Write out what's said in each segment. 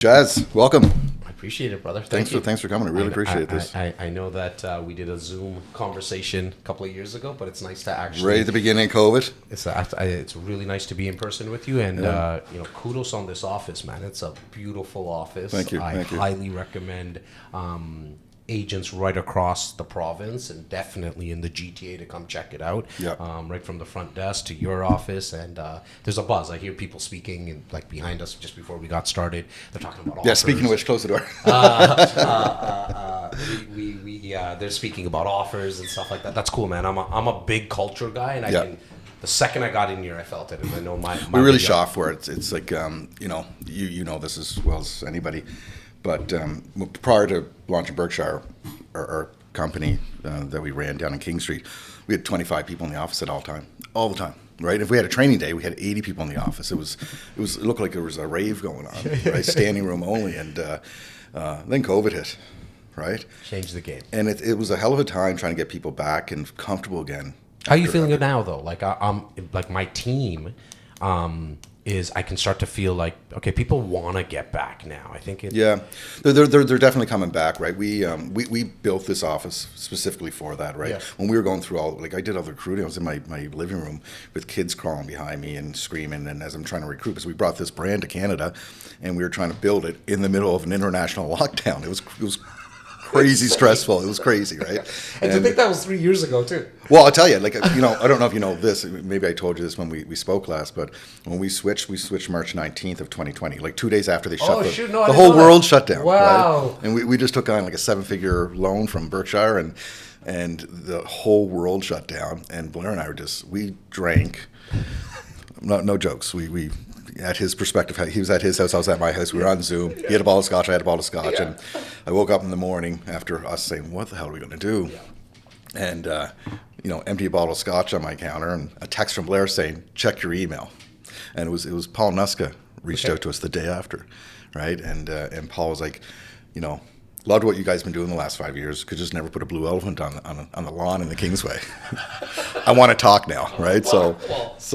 Jas, welcome. I appreciate it, brother. Thanks for coming. I really appreciate this. I know that we did a Zoom conversation a couple of years ago, but it's nice to actually Right at the beginning of COVID. It's really nice to be in person with you, and kudos on this office, man. It's a beautiful office. Thank you. I highly recommend agents right across the province and definitely in the GTA to come check it out. Yeah. Right from the front desk to your office, and there's a buzz. I hear people speaking, and like behind us just before we got started, they're talking about offers. Yeah, speaking of which, close the door. They're speaking about offers and stuff like that. That's cool, man. I'm a big culture guy, and Yeah. the second I got in here, I felt it, and I know my We really shot for it. It's like, you know this as well as anybody. But prior to launching Berkshire, our company that we ran down in King Street, we had 25 people in the office at all the time, right? If we had a training day, we had 80 people in the office. It looked like there was a rave going on, right? Standing room only, and then COVID hit, right? Changed the game. And it was a hell of a time trying to get people back and comfortable again. How are you feeling now, though? Like I'm like my team. Is I can start to feel like, okay, people want to get back now. I think it. Yeah, they're definitely coming back, right? We built this office specifically for that, right? Yeah. When we were going through I did all the recruiting. I was in my living room with kids crawling behind me and screaming, and as I'm trying to recruit, because we brought this brand to Canada, and we were trying to build it in the middle of an international lockdown. It was crazy stressful. It was crazy, right? And to think that was 3 years ago too. Well, I'll tell you, I don't know if you know this. Maybe I told you this when we spoke last, but when we switched March 19th of 2020, like 2 days after they shut the whole world shut down. Wow. Right? And we just took on like a 7-figure loan from Berkshire, and the whole world shut down. And Blair and I we drank, no jokes. We at his perspective, he was at his house, I was at my house, we were on Zoom, he had a bottle of scotch, I had a bottle of scotch, and I woke up in the morning after us saying, what the hell are we going to do? And, empty a bottle of scotch on my counter, and a text from Blair saying, check your email. And it was Paul Nuska reached out to us the day after, right? And Paul was like, loved what you guys have been doing the last 5 years. Could just never put a blue elephant on the lawn in the Kingsway. I want to talk now, right? So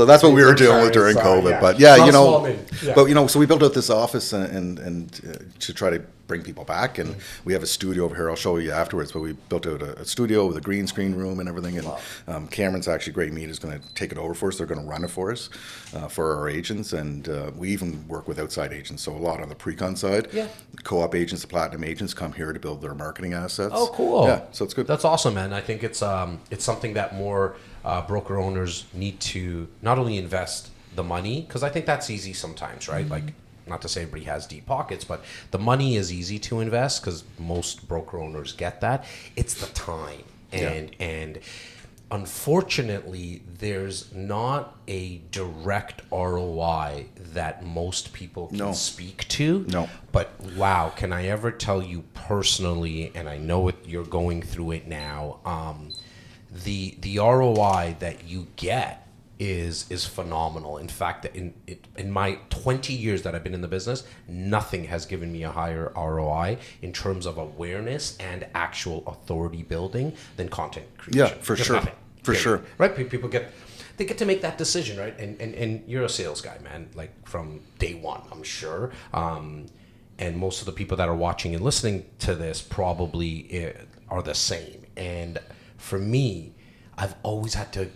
that's what we were dealing with during COVID. But so we built out this office and to try to bring people back, and we have a studio over here. I'll show you afterwards. But we built out a studio with a green screen room and everything. And Cameron's actually great. Meat is going to take it over for us. They're going to run it for us for our agents, and we even work with outside agents. So a lot on the pre-con side. Yeah. Co-op agents, the platinum agents come here to build their marketing assets. Oh, cool. Yeah, so it's good. That's awesome, man. I think it's something that more broker owners need to not only invest the money, because I think that's easy sometimes, right? Mm-hmm. Like, not to say everybody has deep pockets, but the money is easy to invest because most broker owners get that. It's the time. And unfortunately, there's not a direct ROI that most people can speak to. No. But wow, can I ever tell you personally, and I know you're going through it now, the ROI that you get is phenomenal. In fact, in my 20 years that I've been in the business, nothing has given me a higher ROI in terms of awareness and actual authority building than content creation. Yeah, for Just sure. nothing. For sure. Right? People get to make that decision, right? And you're a sales guy, man, like from day one, I'm sure. And most of the people that are watching and listening to this probably are the same. And for me, I've always had to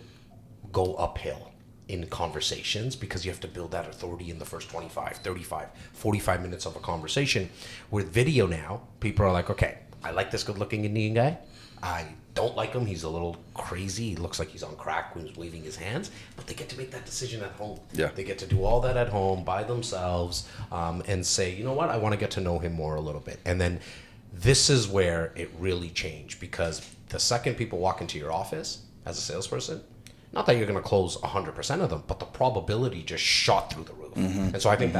go uphill in conversations because you have to build that authority in the first 25, 35, 45 minutes of a conversation. With video now, people are like, okay, I like this good-looking Indian guy. I don't like him. He's a little crazy. He looks like he's on crack when he's waving his hands. But they get to make that decision at home. Yeah. They get to do all that at home by themselves and say, you know what, I want to get to know him more a little bit. And then this is where it really changed, because the second people walk into your office as a salesperson, not that you're going to close 100% of them, but the probability just shot through the roof. Mm-hmm. And so I think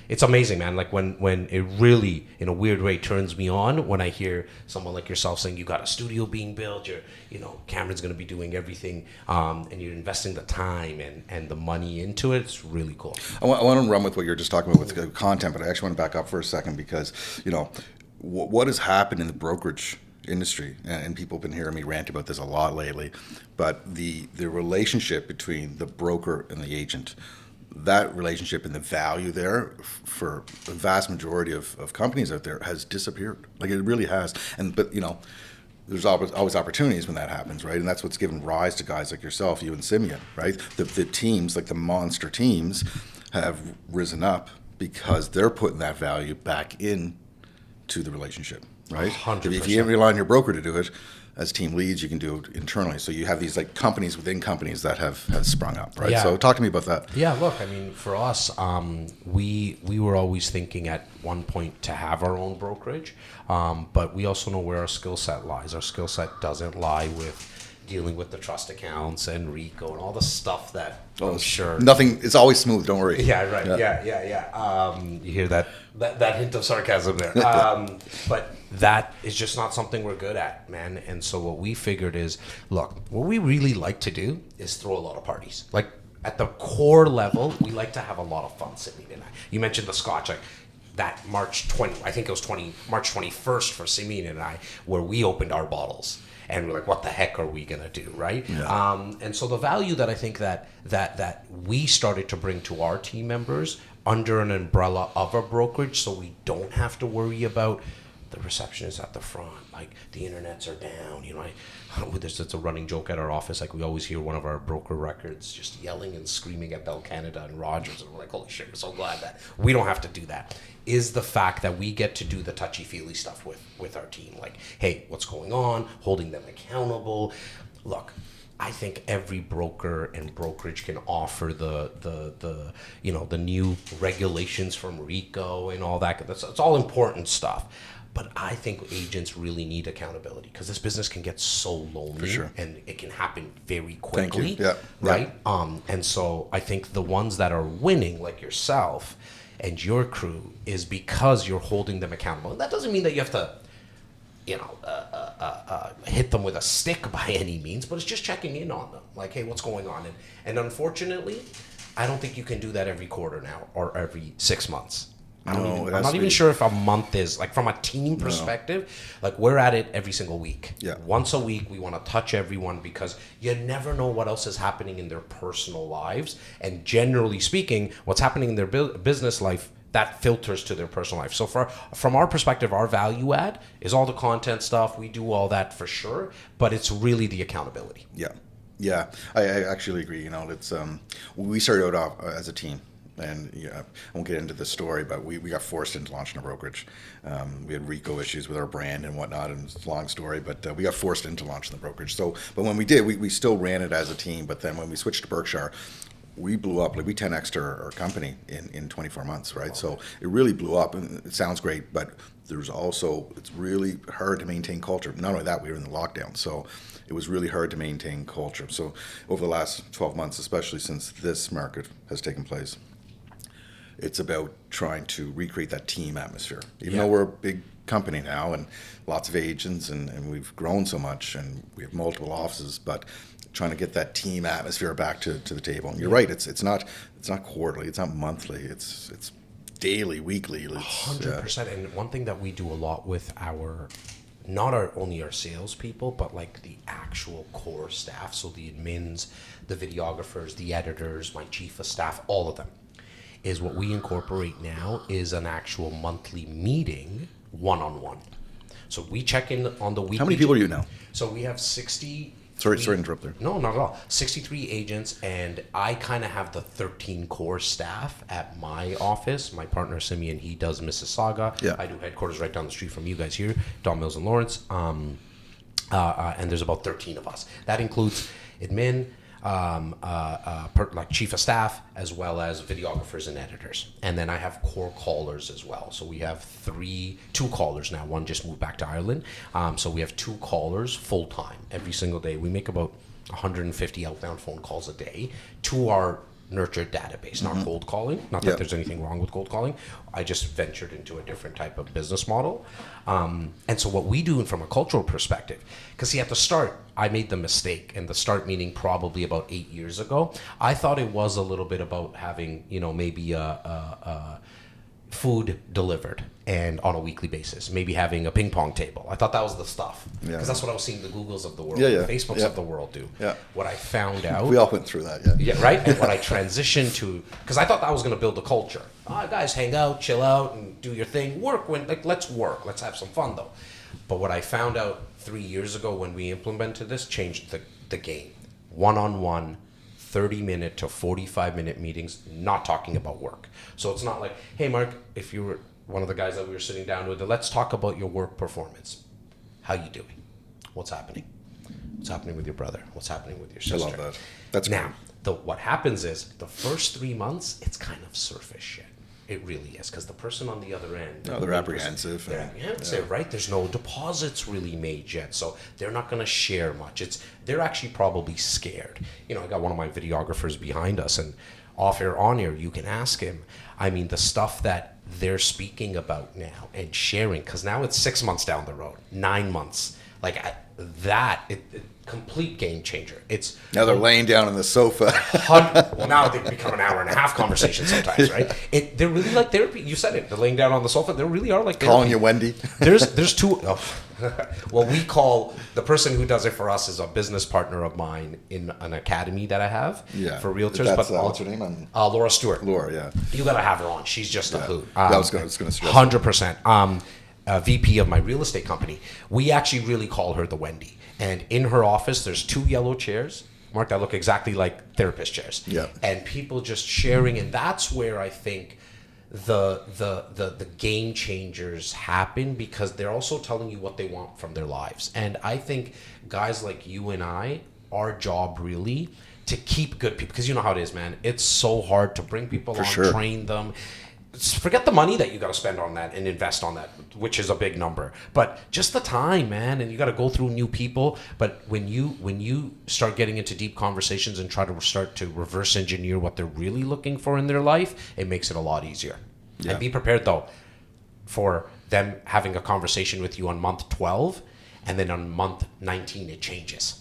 it's amazing, man. Like when it really, in a weird way, turns me on when I hear someone like yourself saying you got a studio being built, Cameron's going to be doing everything, and you're investing the time and the money into it. It's really cool. I want to run with what you're just talking about with content, but I actually want to back up for a second because, what has happened in the brokerage industry, and people have been hearing me rant about this a lot lately, but the relationship between the broker and the agent that relationship and the value there for the vast majority of companies out there has disappeared. Like it really has. But there's always opportunities when that happens, right? And that's what's given rise to guys like yourself, you and Simeon, right? The teams, like the monster teams, have risen up because they're putting that value back in to the relationship, right? 100%. If you can't rely on your broker to do it, as team leads, you can do it internally. So you have these like companies within companies that have sprung up, right? Yeah. So talk to me about that. Yeah, look, I mean, for us, we were always thinking at one point to have our own brokerage, but we also know where our skill set lies. Our skill set doesn't lie with dealing with the trust accounts and RICO and all the stuff that I'm sure. Nothing, it's always smooth, don't worry. Yeah, right. Yeah. You hear that hint of sarcasm there. But that is just not something we're good at, man. And so what we figured is, look, what we really like to do is throw a lot of parties. Like at the core level, we like to have a lot of fun, Sydney and I. You mentioned the Scotch, like that March 21st for Simeon and I, where we opened our bottles. And we're like, what the heck are we gonna do, right? Yeah. And so the value that I think that we started to bring to our team members under an umbrella of a brokerage, so we don't have to worry about the receptionist at the front, like the internets are down, it's a running joke at our office, like we always hear one of our broker records just yelling and screaming at Bell Canada and Rogers, and we're like, holy shit, we're so glad that we don't have to do that, is the fact that we get to do the touchy-feely stuff with our team, like, hey, what's going on, holding them accountable. Look, I think every broker and brokerage can offer the new regulations from RICO and all that. It's all important stuff. But I think agents really need accountability because this business can get so lonely and it can happen very quickly. Yeah. Right? Yeah. And so I think the ones that are winning, like yourself and your crew, is because you're holding them accountable. And that doesn't mean that you have to hit them with a stick by any means, but it's just checking in on them. Like, hey, what's going on? And unfortunately, I don't think you can do that every quarter now or every 6 months. I'm not even sure if a month is, like, from a team perspective, like, we're at it every single week. Yeah. Once a week, we want to touch everyone because you never know what else is happening in their personal lives. And generally speaking, what's happening in their business life, that filters to their personal life. So from our perspective, our value add is all the content stuff. We do all that for sure, but it's really the accountability. Yeah, I actually agree. It's we started out as a team. And I won't get into the story, but we got forced into launching a brokerage. We had RICO issues with our brand and whatnot, and it's a long story, but we got forced into launching the brokerage. So, but when we did, we still ran it as a team. But then when we switched to Berkshire, we blew up. Like we 10x'd our company in 24 months, right? So it really blew up, and it sounds great, but it's really hard to maintain culture. Not only that, we were in the lockdown, so it was really hard to maintain culture. So over the last 12 months, especially since this market has taken place, it's about trying to recreate that team atmosphere. Even though we're a big company now and lots of agents and we've grown so much and we have multiple offices, but trying to get that team atmosphere back to the table. And you're right, it's not quarterly, it's not monthly, it's daily, weekly. 100%. And one thing that we do a lot with only our salespeople, but like the actual core staff, so the admins, the videographers, the editors, my chief of staff, all of them, is what we incorporate now is an actual monthly meeting one-on-one. So we check in on the weekly. How many people are you now? So we have 60. Sorry to interrupt there. No, not at all. 63 agents, and I kind of have the 13 core staff at my office. My partner, Simeon, he does Mississauga. Yeah. I do headquarters right down the street from you guys here, Don Mills and Lawrence. And there's about 13 of us. That includes admin, like chief of staff, as well as videographers and editors. And then I have core callers as well. So we have two callers now. One just moved back to Ireland. So we have 2 callers full time every single day. We make about 150 outbound phone calls a day to our nurtured database, not cold calling. Not that there's anything wrong with cold calling. I just ventured into a different type of business model. And so what we do from a cultural perspective, because see, at the start, I made the mistake, and the start meaning probably about 8 years ago, I thought it was a little bit about having, maybe food delivered and on a weekly basis, maybe having a ping pong table. I thought that was the stuff, because that's what I was seeing the Googles of the world, the Facebooks of the world do. What I found out, we all went through that. Right. And what I transitioned to, because I thought that was going to build a culture. Guys, hang out, chill out, and do your thing. Work when let's work. Let's have some fun though. But what I found out 3 years ago when we implemented this changed the game. One-on-one, 30-minute to 45-minute meetings, not talking about work. So it's not like, hey, Mark, if you were one of the guys that we were sitting down with, let's talk about your work performance. How you doing? What's happening? What's happening with your brother? What's happening with your sister? I love that. That's now, what happens is the first 3 months, it's kind of surface shit. It really is, because the person on the other end... they're apprehensive. They're apprehensive, right? There's no deposits really made yet, so they're not going to share much. They're actually probably scared. I got one of my videographers behind us, and off air, on air, you can ask him. I mean, the stuff that they're speaking about now and sharing, because now it's 6 months down the road, 9 months. Complete game changer. Now they're laying down on the sofa. Well, now they've become an hour and a half conversation sometimes, right? They're really like therapy. You said it. They're laying down on the sofa. They really are like therapy. Calling you Wendy. There's two. Well, we call the person who does it for us is a business partner of mine in an academy that I have for realtors. What's her name? Laura Stewart. Laura, yeah. You got to have her on. She's just a hoot. I was going to stress 100%. VP of my real estate company. We actually really call her the Wendy. And in her office, there's 2 yellow chairs, Mark, that look exactly like therapist chairs. Yeah. And people just sharing, and that's where I think the game changers happen, because they're also telling you what they want from their lives. And I think guys like you and I, our job really to keep good people, because you know how it is, man. It's so hard to bring people on, train them. Forget the money that you got to spend on that and invest on that, which is a big number, but just the time, man. And you got to go through new people. But when you start getting into deep conversations and try to start to reverse engineer what they're really looking for in their life, it makes it a lot easier. And be prepared though for them having a conversation with you on month 12, and then on month 19 it changes.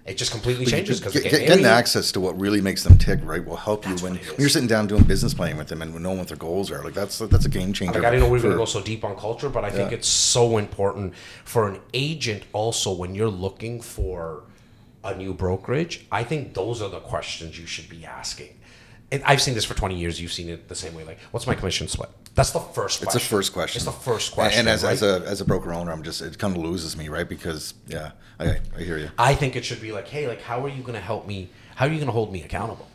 It just completely changes, because getting access to what really makes them tick, right, will help you when you're sitting down doing business planning with them and knowing what their goals are. Like that's a game changer. I didn't know we were going to go so deep on culture, but I think it's so important for an agent also when you're looking for a new brokerage. I think those are the questions you should be asking. And I've seen this for 20 years. You've seen it the same way. Like, what's my commission split? That's the first question. It's the first question. It's the first question. And as a broker owner, it kind of loses me, right? Because I hear you. I think it should be like, hey, like, how are you going to help me? How are you going to hold me accountable?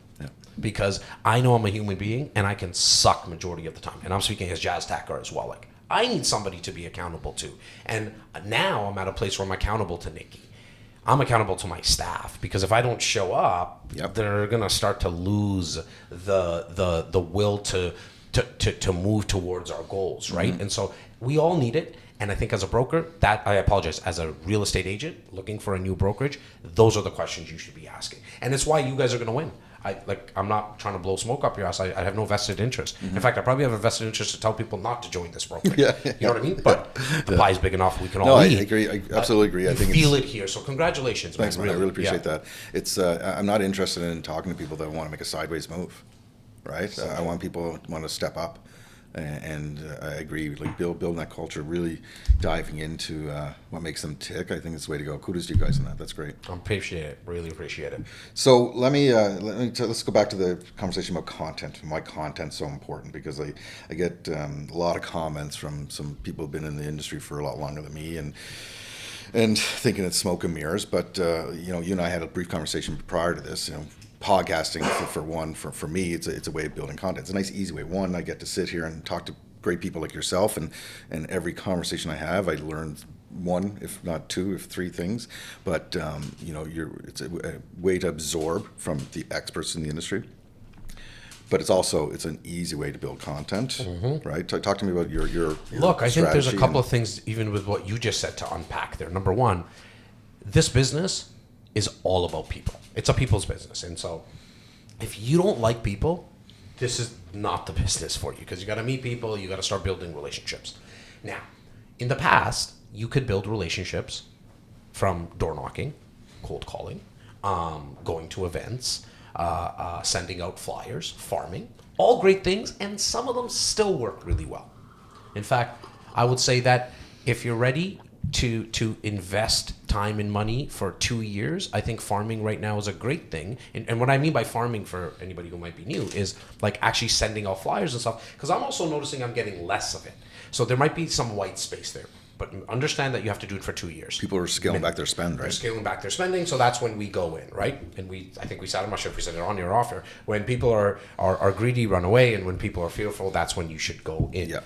Because I know I'm a human being and I can suck majority of the time. And I'm speaking as Jas Takhar as well. Like, I need somebody to be accountable to. And now I'm at a place where I'm accountable to Nikki. I'm accountable to my staff, because if I don't show up, they're gonna start to lose the will to move towards our goals, right? And so we all need it. And I think as a broker, as a real estate agent looking for a new brokerage, those are the questions you should be asking. And it's why you guys are gonna win. I'm not trying to blow smoke up your ass. I have no vested interest. In fact, I probably have a vested interest to tell people not to join this brokerage. You know what I mean? But the pie is big enough. We can all eat. I agree. I absolutely agree. I think feel it here. So congratulations, thanks, man. Really. I really appreciate that. It's I'm not interested in talking to people that want to make a sideways move, right? I want people who want to step up. And I agree, like building that culture, really diving into what makes them tick. I think it's the way to go. Kudos to you guys on that. That's great. I appreciate it. Really appreciate it. So let's go back to the conversation about content. Why content's so important, because I get a lot of comments from some people who've been in the industry for a lot longer than me, and thinking it's smoke and mirrors. But you and I had a brief conversation prior to this. Podcasting for me, it's a way of building content. It's a nice, easy way. One, I get to sit here and talk to great people like yourself, and every conversation I have, I learn one, if not two, if three things. But it's a way to absorb from the experts in the industry. But it's an easy way to build content, right? Talk to me about your look. I think there's a couple of things, even with what you just said, to unpack there. Number one, this business is all about people. It's a people's business. And so if you don't like people, this is not the business for you, because you got to meet people. You got to start building relationships. Now, in the past, you could build relationships from door knocking, cold calling, going to events, sending out flyers, farming, all great things, and some of them still work really well. In fact, I would say that if you're ready to invest time and money for 2 years, I think farming right now is a great thing. And what I mean by farming, for anybody who might be new, is like actually sending out flyers and stuff, because I'm also noticing I'm getting less of it. So there might be some white space there, but understand that you have to do it for 2 years. People are scaling back their spend, right? They're scaling back their spending, so that's when we go in, right? And I think we said, I'm not sure if we said it on your offer, when people are greedy, run away, and when people are fearful, that's when you should go in. Yeah.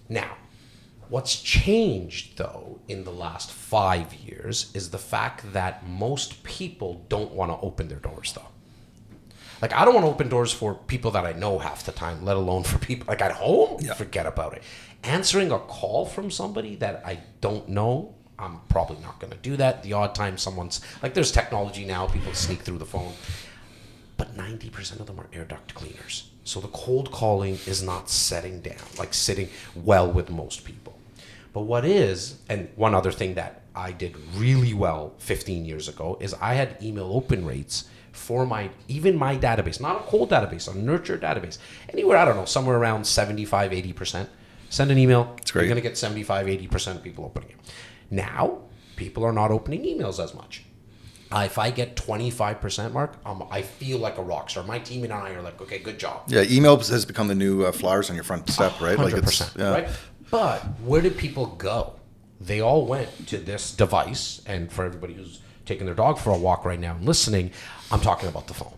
Now, what's changed, though, in the last 5 years is the fact that most people don't want to open their doors, though. Like, I don't want to open doors for people that I know half the time, let alone for people like at home. Yeah. Forget about it. Answering a call from somebody that I don't know, I'm probably not going to do that. The odd time someone's like, there's technology now, people sneak through the phone, but 90% of them are air duct cleaners. So the cold calling is not sitting well with most people. But what is, and one other thing that I did really well 15 years ago is I had email open rates for my database, not a cold database, a nurture database, anywhere, I don't know, somewhere around 75, 80%. Send an email, you're going to get 75, 80% of people opening it. Now, people are not opening emails as much. If I get 25%, Mark, I feel like a rock star. My team and I are like, okay, good job. Yeah, email has become the new flowers on your front step, right? 100%, right? But where did people go? They all went to this device, and for everybody who's taking their dog for a walk right now and listening, I'm talking about the phone.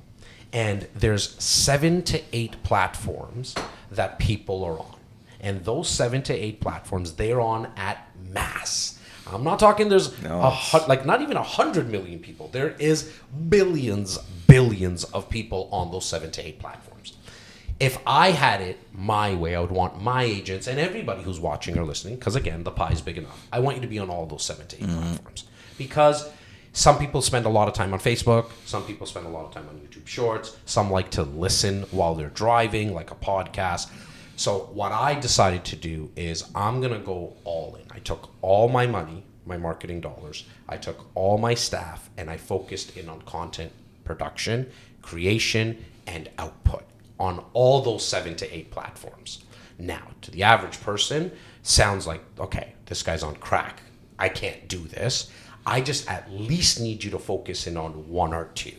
And there's 7 to 8 platforms that people are on. And those 7 to 8 platforms, they're on at mass. I'm not talking there's not even 100 million people. There is billions of people on those 7 to 8 platforms. If I had it my way, I would want my agents and everybody who's watching or listening, because again, the pie is big enough. I want you to be on all those 7 to 8 platforms, because some people spend a lot of time on Facebook. Some people spend a lot of time on YouTube Shorts. Some like to listen while they're driving, like a podcast. So what I decided to do is I'm going to go all in. I took all my money, my marketing dollars. I took all my staff, and I focused in on content production, creation, and output on all those 7 to 8 platforms. Now, to the average person, sounds like, okay, this guy's on crack. I can't do this. I just at least need you to focus in on 1 or 2.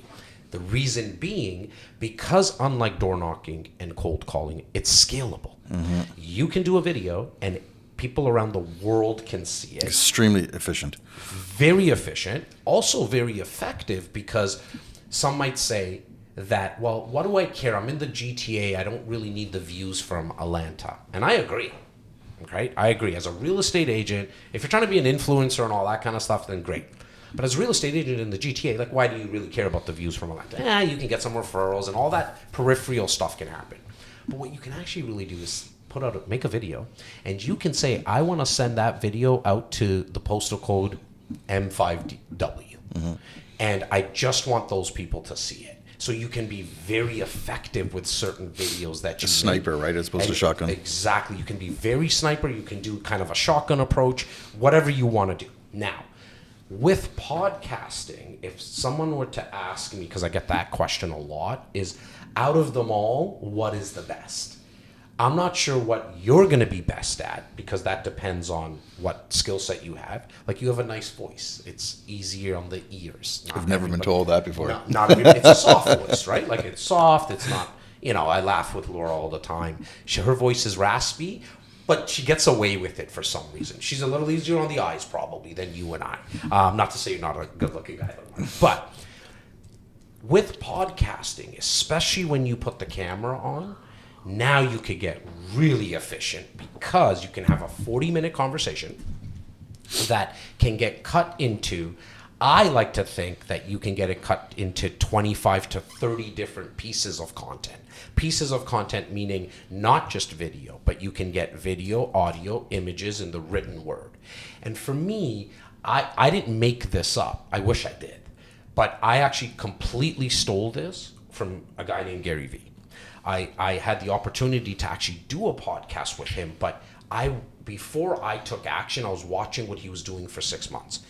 The reason being, because unlike door knocking and cold calling, it's scalable. Mm-hmm. You can do a video and people around the world can see it. Extremely efficient. Very efficient. Also very effective, because some might say that, well, what do I care? I'm in the GTA. I don't really need the views from Atlanta. And I agree. Okay? I agree. As a real estate agent, if you're trying to be an influencer and all that kind of stuff, then great. But as a real estate agent in the GTA, like, why do you really care about the views from Atlanta? You can get some referrals and all that peripheral stuff can happen. But what you can actually really do is make a video, and you can say, I want to send that video out to the postal code M5W. Mm-hmm. And I just want those people to see it. So you can be very effective with certain videos that you sniper, right, as opposed to shotgun. Exactly. You can be very sniper. You can do kind of a shotgun approach, whatever you want to do. Now, with podcasting, if someone were to ask me, because I get that question a lot, is out of them all, what is the best? I'm not sure what you're going to be best at, because that depends on what skill set you have. Like, you have a nice voice. It's easier on the ears. I've never been told that before. It's a soft voice, right? Like, it's soft. It's not, I laugh with Laura all the time. Her voice is raspy, but she gets away with it for some reason. She's a little easier on the eyes, probably, than you and I. Not to say you're not a good-looking guy, but with podcasting, especially when you put the camera on, now you could get really efficient, because you can have a 40-minute conversation that can get cut into, I like to think that you can get it cut into 25 to 30 different pieces of content. Pieces of content meaning not just video, but you can get video, audio, images, and the written word. And for me, I didn't make this up. I wish I did. But I actually completely stole this from a guy named Gary Vee. I had the opportunity to actually do a podcast with him, but before I took action, I was watching what he was doing for 6 months.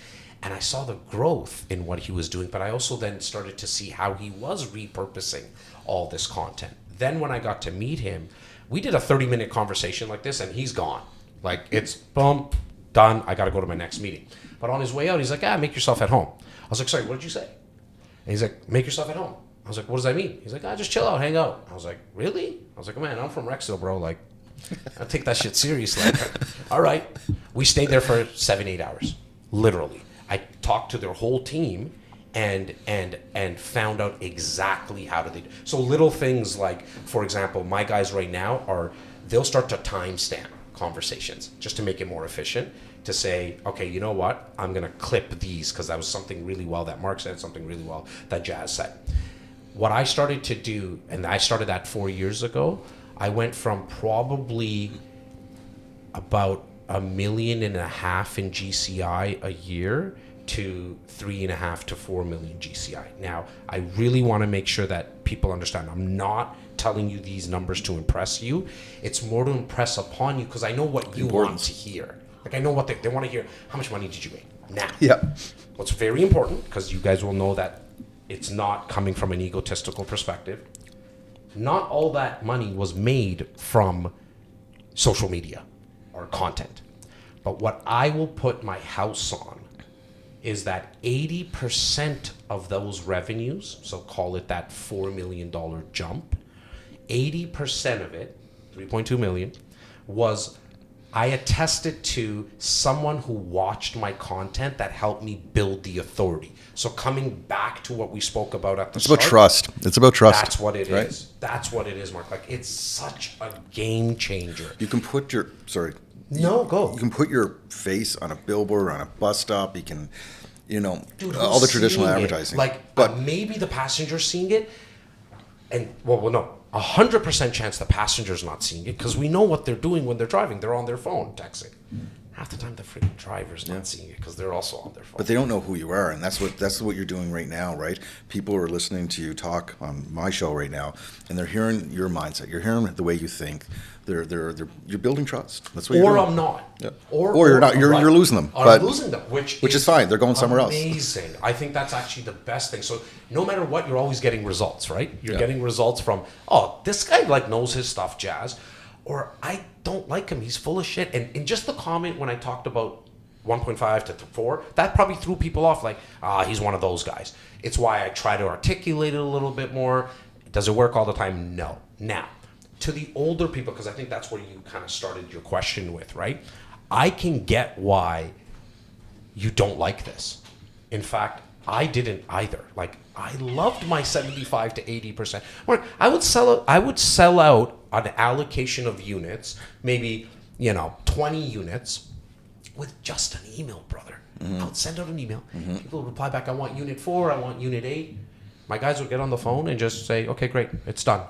And I saw the growth in what he was doing, but I also then started to see how he was repurposing all this content. Then when I got to meet him, we did a 30-minute conversation like this, and he's gone. Like, it's boom, done. I got to go to my next meeting. But on his way out, he's like, make yourself at home. I was like, sorry, what did you say? And he's like, make yourself at home. I was like, what does that mean? He's like, just chill out, hang out. I was like, really? I was like, man, I'm from Rexdale, bro. Like, I take that shit seriously. Like, all right. We stayed there for 7-8 hours, literally. I talked to their whole team and found out exactly how do they do. So little things like, for example, my guys right now they'll start to timestamp conversations just to make it more efficient, to say, okay, you know what? I'm going to clip these because that was something really well that Mark said, something really well that Jas said. What I started to do, and I started that 4 years ago, I went from probably about $1.5 million in GCI a year to 3.5 to 4 million GCI. Now, I really want to make sure that people understand I'm not telling you these numbers to impress you. It's more to impress upon you because I know what you want to hear. Like, I know what they want to hear. How much money did you make? Now, what's very important, because you guys will know that it's not coming from an egotistical perspective, not all that money was made from social media or content. But what I will put my house on is that 80% of those revenues, so call it that $4 million jump, 80% of it, 3.2 million, was I attested to someone who watched my content that helped me build the authority. So coming back to what we spoke about at the start. It's about trust. It's about trust. That's what it is. That's what it is, Mark. Like, it's such a game changer. You can put your, go. You can put your face on a billboard, on a bus stop. You can, all the traditional advertising. But maybe the passenger's seeing it. And, no. 100% chance the passenger's not seeing it because we know what they're doing when they're driving. They're on their phone texting. Half the time the freaking driver's not seeing it because they're also on their phone. But they don't know who you are, and that's what you're doing right now, right? People are listening to you talk on my show right now, and they're hearing your mindset. You're hearing the way you think. You're building trust. That's what you're doing. Or I'm not. Yeah. Or you're not. You're losing them. I'm losing them, which is fine. They're going somewhere else. Amazing. I think that's actually the best thing. So no matter what, you're always getting results, right? You're getting results from, this guy knows his stuff, Jas, or I don't like him. He's full of shit. And just the comment when I talked about 1.5 to 4, that probably threw people off. Like, he's one of those guys. It's why I try to articulate it a little bit more. Does it work all the time? No. Now, to the older people, because I think that's where you kind of started your question with, right? I can get why you don't like this. In fact, I didn't either. Like, I loved my 75 to 80%. I would sell out an allocation of units, maybe 20 units, with just an email, brother. I would send out an email. People would reply back, I want unit 4, I want unit 8. My guys would get on the phone and just say, okay, great, it's done.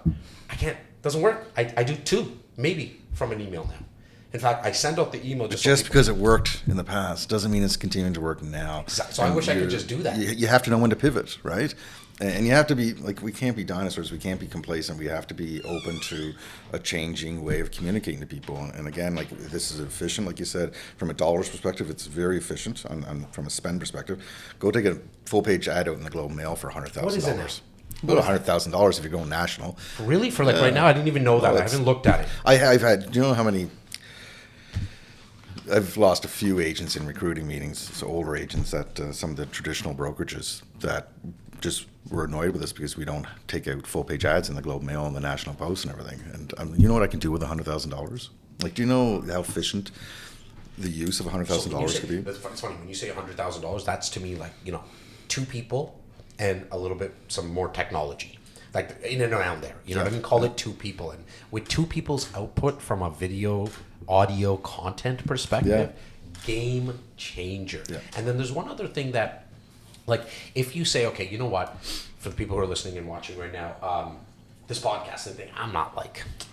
I can't. Doesn't work. I do 2, maybe, from an email now. In fact, I send out the email just because it worked in the past doesn't mean it's continuing to work now. Exactly. So I wish I could just do that. You have to know when to pivot, right? And you have to be, we can't be dinosaurs. We can't be complacent. We have to be open to a changing way of communicating to people. And again, this is efficient. Like you said, from a dollars perspective, it's very efficient. From a spend perspective, go take a full-page ad out in the Globe Mail for $100,000. What is it now? About $100,000 if you're going national. Really? For right now? I didn't even know that. I haven't looked at it. I've had, do you know how many... I've lost a few agents in recruiting meetings, so older agents at some of the traditional brokerages that just were annoyed with us because we don't take out full-page ads in the Globe Mail and the National Post and everything. And you know what I can do with $100,000? Do you know how efficient the use of $100,000 could be? It's funny, when you say $100,000, that's to me 2 people and a little bit, some more technology. In and around there. You know what I mean? Call it 2 people. And with 2 people's output from a video, audio, content perspective, game changer. Yeah. And then there's one other thing that, if you say, okay, you know what, for the people who are listening and watching right now, this podcast and thing, I'm not I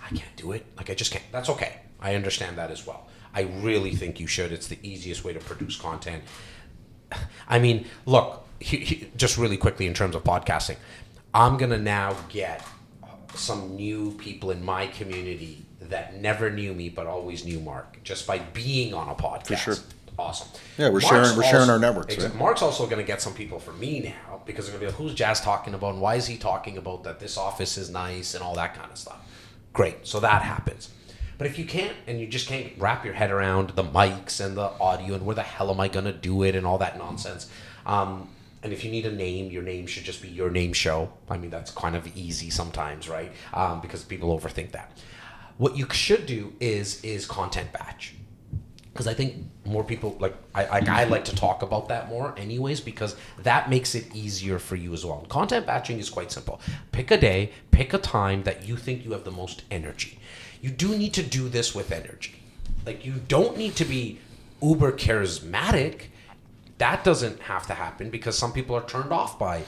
can't do it. I just can't. That's okay. I understand that as well. I really think you should. It's the easiest way to produce content. I mean, look, just really quickly in terms of podcasting, I'm going to now get some new people in my community that never knew me but always knew Mark just by being on a podcast. For sure. awesome. Yeah, we're sharing our networks. Right? Mark's also going to get some people for me now because they're going to be like, who's Jas talking about and why is he talking about that this office is nice and all that kind of stuff. Great. So that happens. But if you can't, and you just can't wrap your head around the mics and the audio and where the hell am I going to do it and all that nonsense, and if you need a name, your name should just be Your Name Show. I mean, that's kind of easy sometimes, right? Because people overthink that. What you should do is content batch. Because I think more people, like, I like to talk about that more anyways, because that makes it easier for you as well. Content batching is quite simple. Pick a day, pick a time that you think you have the most energy. You do need to do this with energy. Like, you don't need to be uber charismatic. That doesn't have to happen because some people are turned off by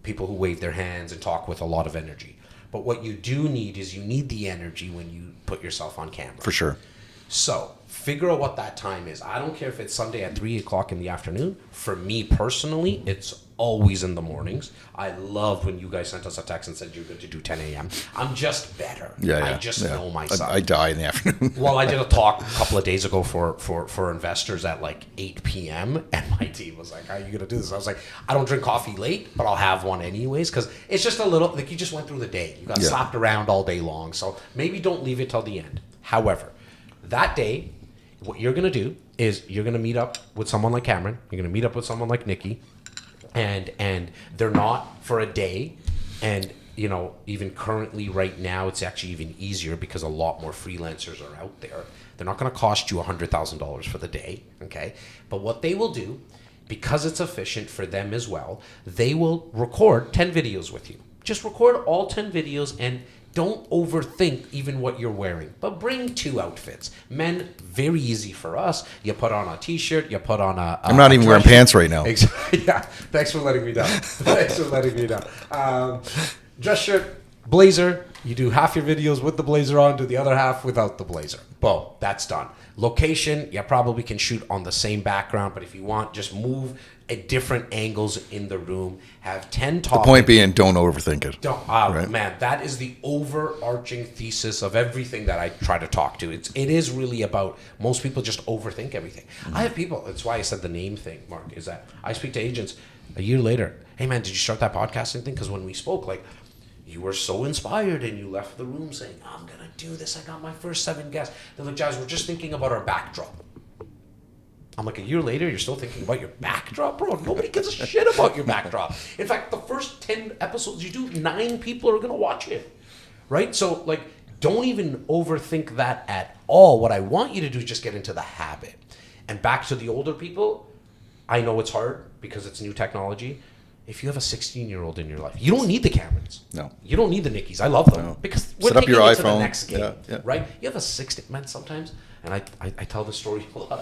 people who wave their hands and talk with a lot of energy. But what you do need is you need the energy when you put yourself on camera. For sure. So figure out what that time is. I don't care if it's Sunday at 3 o'clock in the afternoon. For me personally, it's always in the mornings. I love when you guys sent us a text and said you're good to do 10 a.m. I'm just better. I just know myself. I die in the afternoon. Well, I did a talk a couple of days ago for investors at like 8 p.m. and my team was like, how are you going to do this? I was like, I don't drink coffee late, but I'll have one anyways because it's just a little, like you just went through the day. You got slapped around all day long. So maybe don't leave it till the end. However, that day, what you're going to do is you're going to meet up with someone like Cameron. You're going to meet up with someone like Nikki. And they're not for a day. And, you know, even currently right now, it's actually even easier because a lot more freelancers are out there. They're not going to cost you $100,000 for the day, okay? But what they will do, because it's efficient for them as well, they will record 10 videos with you. Just record all 10 videos and don't overthink even what you're wearing, but bring 2 outfits. Men, very easy for us. You put on a t-shirt, you put on a I'm not even wearing pants right now. Yeah, thanks for letting me down. Dress shirt, blazer. You do half your videos with the blazer on, do the other half without the blazer. Boom, that's done. Location, you probably can shoot on the same background, but if you want, just move at different angles in the room. Have 10 topics. The point being, don't overthink it. Right? Man, that is the overarching thesis of everything that I try to talk to. It is really about, most people just overthink everything. Mm-hmm. I have people, that's why I said the name thing, Mark, is that I speak to agents a year later. Hey man, did you start that podcasting thing? Because when we spoke, like, you were so inspired and you left the room saying, I'm going to do this. I got my first 7 guests. They're like, Jas, we're just thinking about our backdrop. I'm like, a year later, you're still thinking about your backdrop? Bro, nobody gives a shit about your backdrop. In fact, the first 10 episodes you do, 9 people are going to watch it. Right? So, like, don't even overthink that at all. What I want you to do is just get into the habit. And back to the older people, I know it's hard because it's new technology. If you have a 16-year-old in your life, you don't need the Camerons. No. You don't need the Nickis. I love them. No. Because we're taking it to the next game. Right? You have a 16... Man, sometimes... And I tell the story a lot.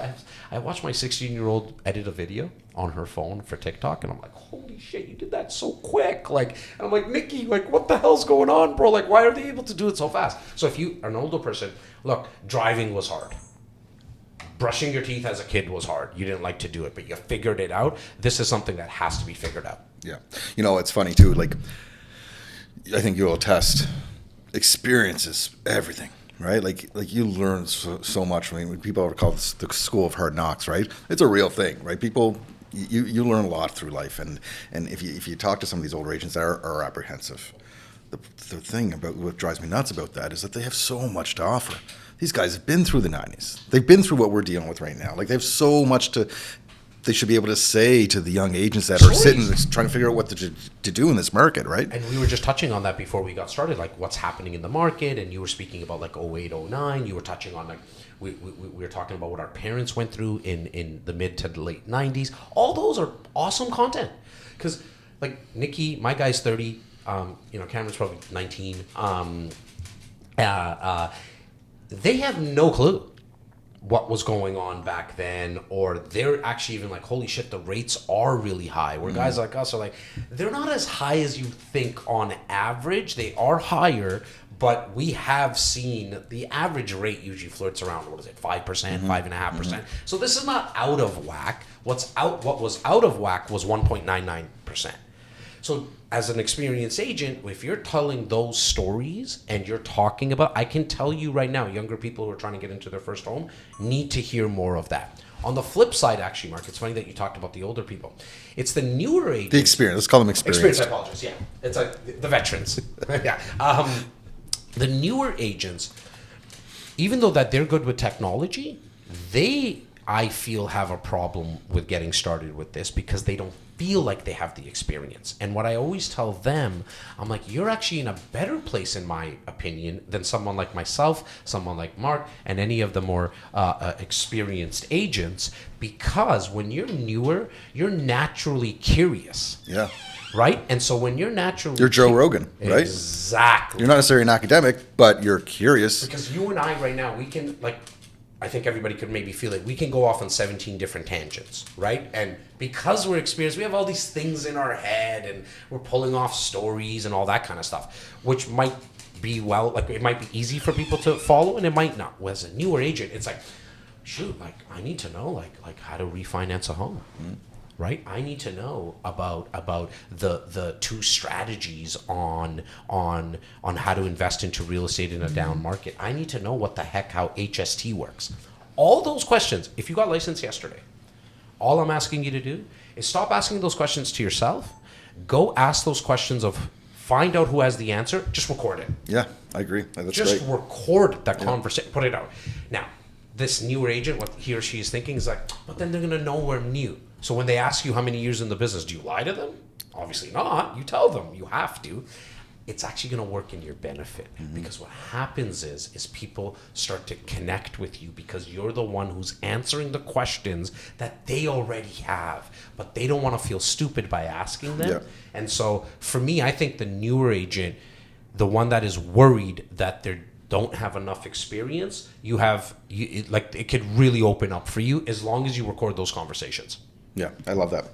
I watch my 16-year-old edit a video on her phone for TikTok, and I'm like, holy shit, you did that so quick. Like, and I'm like, Nikki, like, what the hell's going on, bro? Like, why are they able to do it so fast? So if you are an older person, look, driving was hard. Brushing your teeth as a kid was hard. You didn't like to do it, but you figured it out. This is something that has to be figured out. Yeah. You know, it's funny, too. Like, I think you'll attest, experience is everything. Right, like you learn so much. I mean, when people call this the school of hard knocks, right? It's a real thing, right? People, you learn a lot through life, and if you talk to some of these older agents that are apprehensive, the thing about what drives me nuts about that is that they have so much to offer. These guys have been through the 90s. They've been through what we're dealing with right now. Like, they have so much they should be able to say to the young agents that are sitting trying to figure out what to do in this market, right? And we were just touching on that before we got started, like what's happening in the market. And you were speaking about like 08, 09. You were touching on like we were talking about what our parents went through in the mid to the late 90s. All those are awesome content because like Nikki, my guy's 30. Cameron's probably 19. They have no clue what was going on back then, or they're actually even like, holy shit, the rates are really high. Where guys like us are like, they're not as high as you think on average. They are higher, but we have seen the average rate usually flirts around, 5%, 5.5%. So this is not out of whack. What was out of whack was 1.99%. So as an experienced agent, if you're telling those stories and you're talking about, I can tell you right now, younger people who are trying to get into their first home need to hear more of that. On the flip side, actually, Mark, it's funny that you talked about the older people. It's the newer agents. The experience. Let's call them experienced. I apologize. Yeah, it's like the veterans. Yeah. The newer agents, even though that they're good with technology, I feel, have a problem with getting started with this because they don't feel like they have the experience. And what I always tell them, I'm like, you're actually in a better place, in my opinion, than someone like myself, someone like Mark, and any of the more experienced agents, because when you're newer, you're naturally curious. Yeah. Right? And so when you're naturally... You're Joe Rogan, right? Exactly. You're not necessarily an academic, but you're curious. Because you and I right now, we can, like... I think everybody could maybe feel it. We can go off on 17 different tangents, right? And because we're experienced, we have all these things in our head and we're pulling off stories and all that kind of stuff, which might be it might be easy for people to follow and it might not. Well, as a newer agent, it's like, shoot, like I need to know like how to refinance a home. Mm-hmm. Right, I need to know about the two strategies on how to invest into real estate in a down market. I need to know what the heck how HST works. All those questions. If you got licensed yesterday, all I'm asking you to do is stop asking those questions to yourself. Go ask those questions find out who has the answer. Just record it. Yeah, I agree. That's just great. Record that conversation. Put it out. Now, this newer agent, what he or she is thinking is like, but then they're gonna know we're new. So when they ask you how many years in the business, do you lie to them? Obviously not. You tell them. You have to. It's actually going to work in your benefit because what happens is people start to connect with you because you're the one who's answering the questions that they already have, but they don't want to feel stupid by asking them. Yeah. And so for me, I think the newer agent, the one that is worried that they don't have enough experience, it could really open up for you as long as you record those conversations. Yeah, I love that.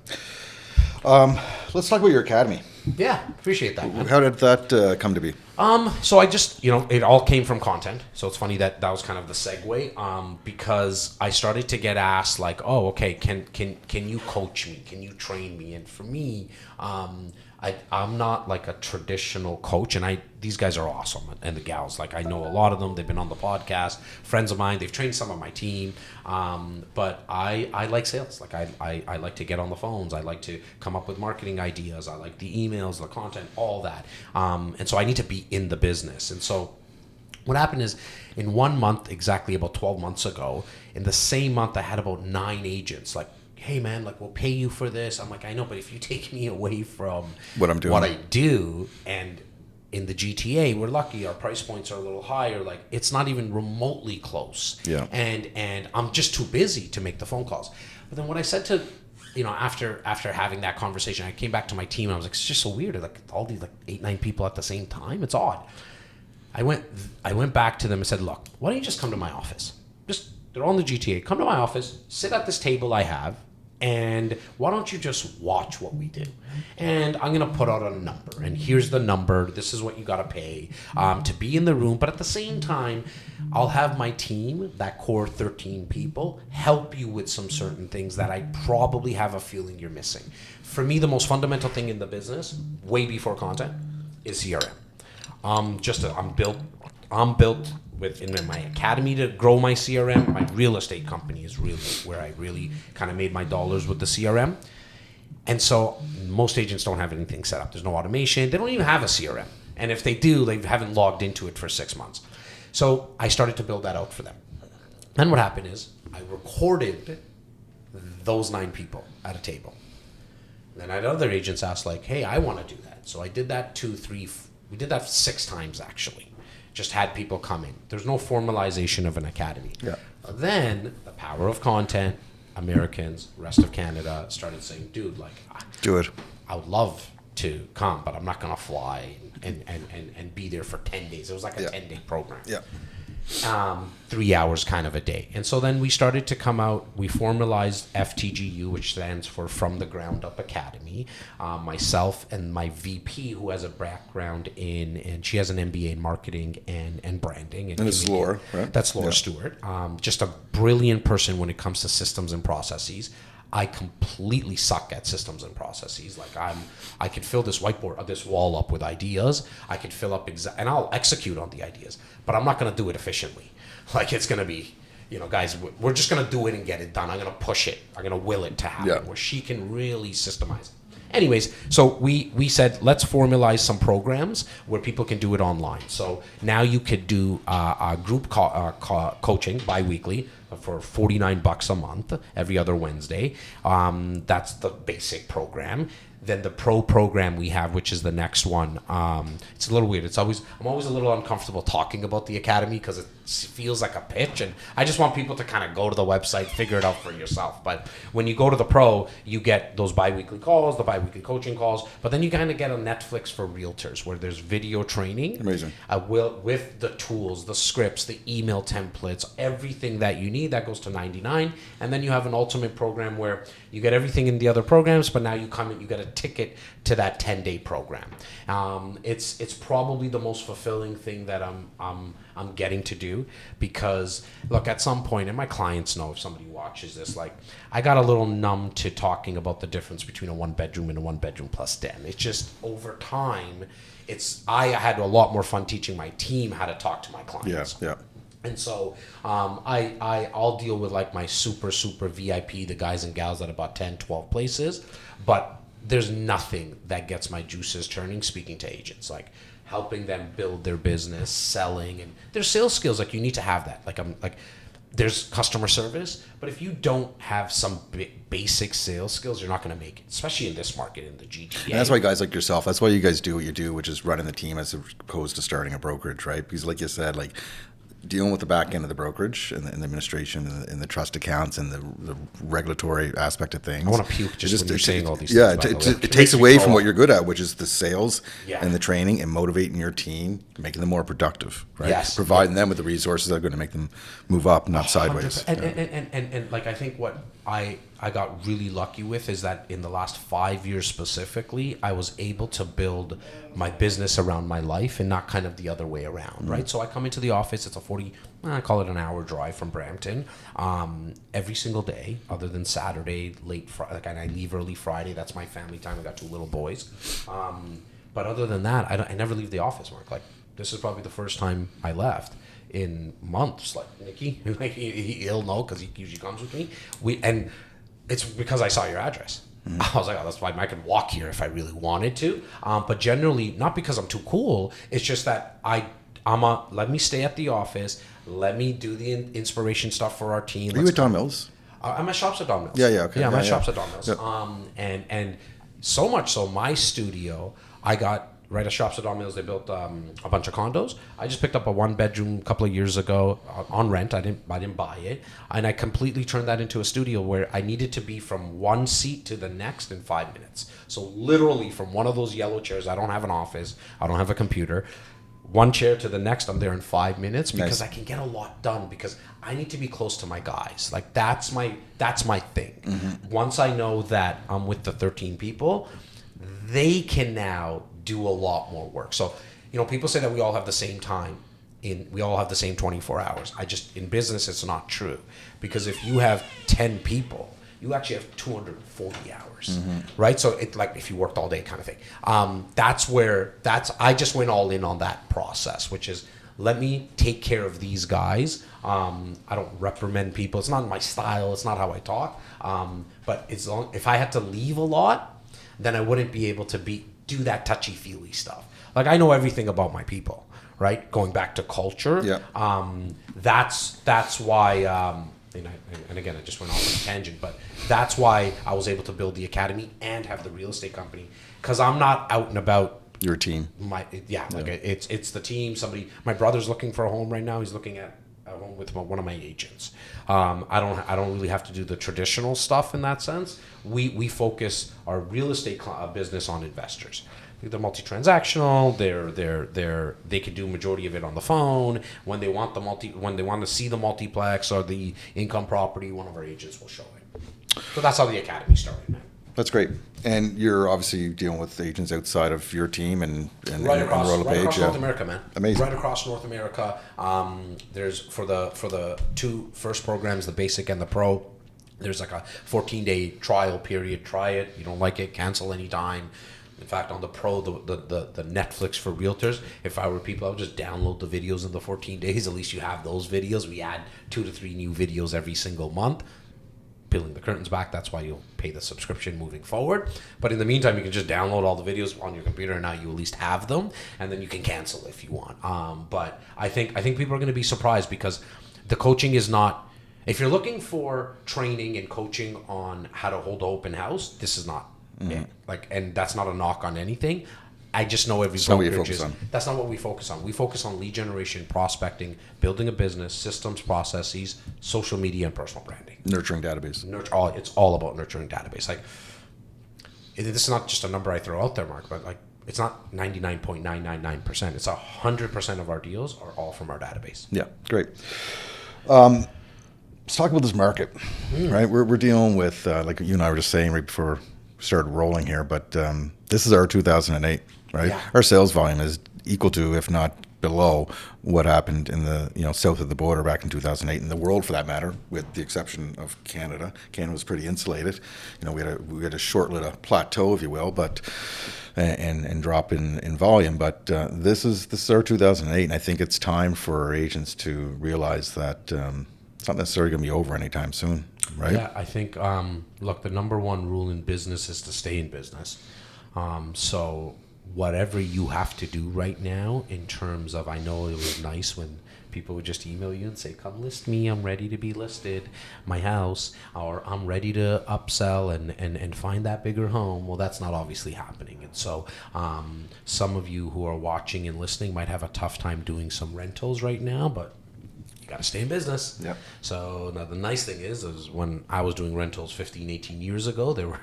Let's talk about your academy. Yeah, appreciate that, man. How did that come to be? So I just, it all came from content. So it's funny that was kind of the segue, because I started to get asked like, oh, okay, can you coach me? Can you train me? And for me, I'm not like a traditional coach, and these guys are awesome, and the gals, like I know a lot of them. They've been on the podcast, friends of mine. They've trained some of my team, but I like sales. Like I like to get on the phones. I like to come up with marketing ideas. I like the emails, the content, all that. And so I need to be in the business. And so what happened is, in 1 month, exactly about 12 months ago, in the same month, I had about 9 agents like, hey man, like we'll pay you for this. I'm like, I know, but if you take me away from what I'm doing, what I do, and in the GTA, we're lucky, our price points are a little higher. Like it's not even remotely close. Yeah. And I'm just too busy to make the phone calls. But then what I said to, after having that conversation, I came back to my team and I was like, it's just so weird. Like all these like 8-9 people at the same time. It's odd. I went back to them and said, look, why don't you just come to my office? They're on the GTA. Come to my office, sit at this table I have, and why don't you just watch what we do? And I'm going to put out a number, and here's the number. This is what you got to pay to be in the room. But at the same time, I'll have my team, that core 13 people, help you with some certain things that I probably have a feeling you're missing. For me, the most fundamental thing in the business, way before content, is CRM. I'm built in my academy to grow my CRM. My real estate company is really where I really kind of made my dollars with the CRM. And so most agents don't have anything set up. There's no automation. They don't even have a CRM. And if they do, they haven't logged into it for 6 months. So I started to build that out for them. Then what happened is I recorded those 9 people at a table. Then I had other agents ask like, hey, I want to do that. So I did that we did that 6 times actually. Just had people come in. There's no formalization of an academy. Yeah. Then the power of content, Americans, rest of Canada started saying, dude, like, do it. I would love to come, but I'm not going to fly and be there for 10 days. It was like a 10-day program. Yeah. 3 hours kind of a day. And so then we started to come out, we formalized FTGU, which stands for From the Ground Up Academy. Myself and my VP, who has a background and she has an MBA in marketing and branding. And it's Laura, right? That's Laura Stewart. Just a brilliant person when it comes to systems and processes. I completely suck at systems and processes. Like I could fill this whiteboard, this wall up with ideas. I could fill up and I'll execute on the ideas, but I'm not going to do it efficiently. Like it's going to be, guys, we're just going to do it and get it done. I'm going to push it. I'm going to will it to happen, Yeah. where she can really systemize it. Anyways, so we said, let's formalize some programs where people can do it online. So now you could do a group coaching bi-weekly for $49 a month, every other Wednesday. That's the basic program. Then the pro program we have, which is the next one, it's a little weird. I'm always a little uncomfortable talking about the academy because it feels like a pitch, and I just want people to kind of go to the website, figure it out for yourself. But when you go to the pro, you get those bi-weekly calls, the bi-weekly coaching calls, but then you kind of get a Netflix for realtors where there's video training. Amazing. With the tools, the scripts, the email templates, everything that you need, that goes to $99. And then you have an ultimate program where you get everything in the other programs, but now you come and you get a ticket to that 10-day program. It's probably the most fulfilling thing that I'm getting to do, because look, at some point, and my clients know if somebody watches this, like, I got a little numb to talking about the difference between a 1-bedroom and a 1-bedroom plus den. It's just, over time, I had a lot more fun teaching my team how to talk to my clients. Yeah. And so I'll deal with like my super VIP, the guys and gals that about 10, 12 places. But there's nothing that gets my juices turning speaking to agents, like helping them build their business, selling, and their sales skills. Like, you need to have that. There's customer service, but if you don't have some basic sales skills, you're not going to make it, especially in this market, in the GTA. And that's why guys like yourself, that's why you guys do what you do, which is running the team as opposed to starting a brokerage, right? Because like you said, like, dealing with the back end of the brokerage and the administration and the trust accounts and the regulatory aspect of things. I want to puke just when you're saying all these things. Yeah, it takes away from what you're good at, which is the sales Yeah. and the training and motivating your team, making them more productive, right? Yes. Providing them with the resources that are going to make them move up, not sideways. And like, I think what I got really lucky with is that in the last 5 years specifically, I was able to build my business around my life and not kind of the other way around, right? So I come into the office, it's I call it an hour drive from Brampton, every single day, other than Saturday, late Friday, and I leave early Friday. That's my family time. I got 2 little boys. But other than that, I never leave the office, Mark. Like, this is probably the first time I left in months. Like, Nikki, like, he'll know because he usually comes with me. And it's because I saw your address. I was like, oh, that's fine. I could walk here if I really wanted to. But generally, not because I'm too cool. It's just that let me stay at the office. Let me do the inspiration stuff for our team. Are you at Don Mills? I'm at Shops at Don Mills. Yeah, okay. Yeah, I'm at Shops at Don Mills. Yeah. And so much so, my studio, I got right at Shops at Don Mills. They built a bunch of condos. I just picked up a 1-bedroom a couple of years ago on rent. I didn't buy it, and I completely turned that into a studio where I needed to be from one seat to the next in 5 minutes. So literally from one of those yellow chairs. I don't have an office. I don't have a computer. One chair to the next, I'm there in 5 minutes because I can get a lot done, because I need to be close to my guys. Like, that's my thing. Mm-hmm. Once I know that I'm with the 13 people, they can now do a lot more work. So, people say that we all have the same time. We all have the same 24 hours. In business, it's not true, because if you have 10 people, you actually have 240 hours, right? So it's like if you worked all day kind of thing. I just went all in on that process, which is, let me take care of these guys. I don't reprimand people. It's not my style. It's not how I talk. But if I had to leave a lot, then I wouldn't be able to do that touchy-feely stuff. Like, I know everything about my people, right? Going back to culture. Yeah. That's why... and again, I just went off on a tangent, but that's why I was able to build the academy and have the real estate company, because I'm not out and about. Your team. It's the team. My brother's looking for a home right now. He's looking at a home with one of my agents. I don't really have to do the traditional stuff in that sense. We focus our real estate business on investors. They're multi-transactional. They can do majority of it on the phone. When they want to see the multiplex or the income property, one of our agents will show it. So that's how the academy started, man. That's great. And you're obviously dealing with agents outside of your team and right across Royal LePage. North America, man. Amazing. Right across North America. There's for the 2 first programs, the basic and the pro, there's like a 14-day trial period. Try it. You don't like it, cancel anytime. In fact, on the Pro, the Netflix for realtors, if I were people, I would just download the videos in the 14 days. At least you have those videos. We add 2 to 3 new videos every single month. Peeling the curtains back, that's why you'll pay the subscription moving forward. But in the meantime, you can just download all the videos on your computer, and now you at least have them, and then you can cancel if you want. But I think people are going to be surprised, because the coaching is not. If you're looking for training and coaching on how to hold an open house, this is not it. Like, and that's not a knock on anything. I just know every brokerage is. That's not what we focus on. We focus on lead generation, prospecting, building a business, systems, processes, social media, and personal branding. Nurturing database. It's all about nurturing database. Like, this is not just a number I throw out there, Mark, but like, it's not 99.999%. It's 100% of our deals are all from our database. Yeah, great. Let's talk about this market, right? We're dealing with, like you and I were just saying right before we started rolling here, but this is our 2008, right? Yeah. Our sales volume is equal to, if not below, what happened in the south of the border back in 2008, in the world for that matter, with the exception of Canada. Canada was pretty insulated. We had a short little plateau, if you will, but and drop in volume. But this is our 2008, and I think it's time for our agents to realize that it's not necessarily going to be over anytime soon, right? Yeah, I think, look, the number one rule in business is to stay in business. So whatever you have to do right now in terms of, I know it was nice when people would just email you and say, come list me, I'm ready to be listed, my house, or I'm ready to upsell and find that bigger home. Well, that's not obviously happening. And so some of you who are watching and listening might have a tough time doing some rentals right now, but you got to stay in business. Yep. So now the nice thing is when I was doing rentals 15, 18 years ago, they were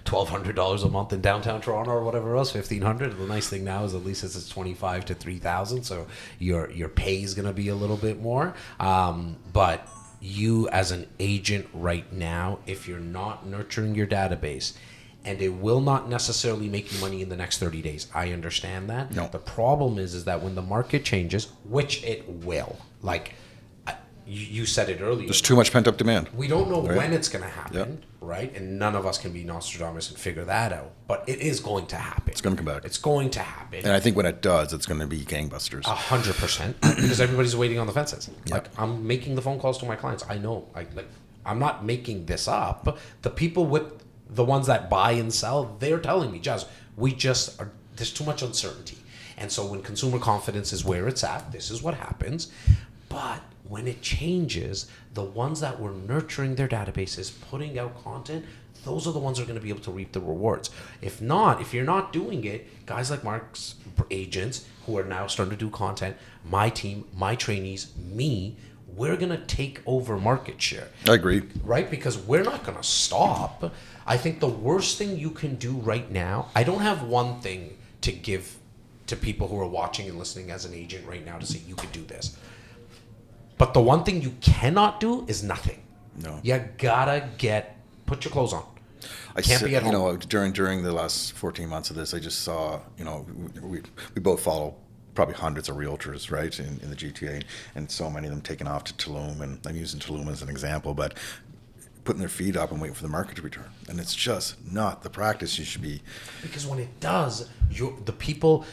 $1,200 a month in downtown Toronto or whatever else, $1,500. The nice thing now is at least it's $25,000 to $3,000. So your pay is going to be a little bit more. But you as an agent right now, if you're not nurturing your database, and it will not necessarily make you money in the next 30 days. I understand that. No. The problem is that when the market changes, which it will, like you said it earlier. There's too much pent-up demand. We don't know right? when it's going to happen, Yep. right? And none of us can be Nostradamus and figure that out. But it is going to happen. It's going to come back. It's going to happen. And I think when it does, it's going to be gangbusters. 100%. Because everybody's waiting on the fences. Yep. Like, I'm making the phone calls to my clients. I know. I'm not making this up. The people with the ones that buy and sell, they're telling me, Jas, there's too much uncertainty. And so when consumer confidence is where it's at, this is what happens. But when it changes, the ones that were nurturing their databases, putting out content, those are the ones that are going to be able to reap the rewards. If you're not doing it, guys like Mark's agents who are now starting to do content, my team, my trainees, me, we're going to take over market share. I agree. Right? Because we're not going to stop. I think the worst thing you can do right now, I don't have one thing to give to people who are watching and listening as an agent right now to say you could do this. But the one thing you cannot do is nothing. No. You gotta put your clothes on. I can't be at home. During the last 14 months of this, I just saw, we both follow probably hundreds of realtors, right, in the GTA, and so many of them taking off to Tulum, and I'm using Tulum as an example, but putting their feet up and waiting for the market to return. And it's just not the practice you should be. Because when it does, the people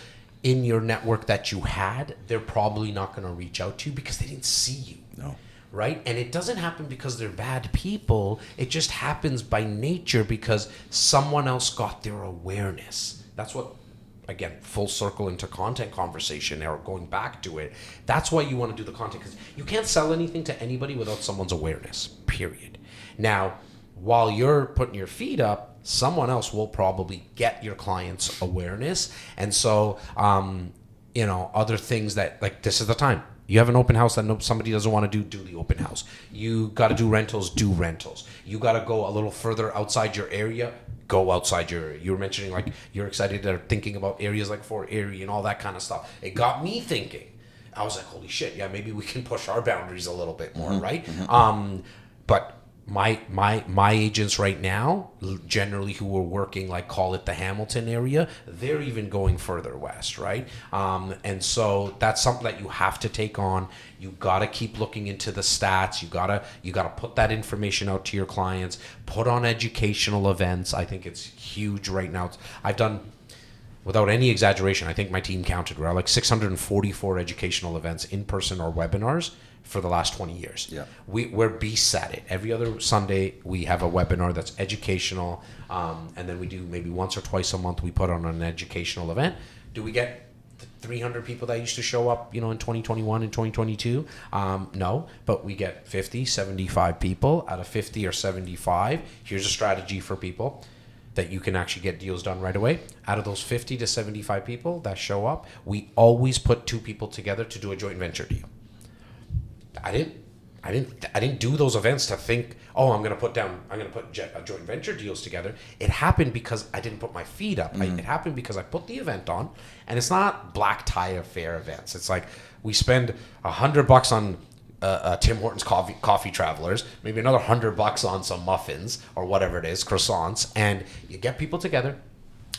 in your network that you had, they're probably not going to reach out to you because they didn't see you. No. Right? And it doesn't happen because they're bad people. It just happens by nature because someone else got their awareness. That's what, again, full circle into content conversation or going back to it. That's why you want to do the content, because you can't sell anything to anybody without someone's awareness, period. Now, while you're putting your feet up, someone else will probably get your client's awareness. And so, other things that, like, this is the time. You have an open house that somebody doesn't want to do the open house. You got to do rentals. You got to go a little further outside your area, go outside your area. You were mentioning, like, you're excited or thinking about areas like Fort Erie and all that kind of stuff. It got me thinking. I was like, holy shit, yeah, maybe we can push our boundaries a little bit more, right? Mm-hmm. But my agents right now, generally who are working, like, call it the Hamilton area, they're even going further west, right? And so that's something that you have to take on. You got to keep looking into the stats. You got to put that information out to your clients, put on educational events. I think it's huge right now. I've done without any exaggeration, I think my team counted, we're at like 644 educational events, in person or webinars, for the last 20 years. Yeah. We're beasts at it. Every other Sunday, we have a webinar that's educational, and then we do maybe once or twice a month, we put on an educational event. Do we get 300 people that used to show up, in 2021 and 2022? No, but we get 50, 75 people. Out of 50 or 75, here's a strategy for people that you can actually get deals done right away. Out of those 50 to 75 people that show up, we always put 2 people together to do a joint venture deal. I didn't do those events to think, I'm going to put joint venture deals together. It happened because I didn't put my feet up. It happened because I put the event on, and it's not black tie affair events. It's like we spend $100 on Tim Hortons coffee travelers, maybe another $100 on some muffins or whatever it is, croissants, and you get people together.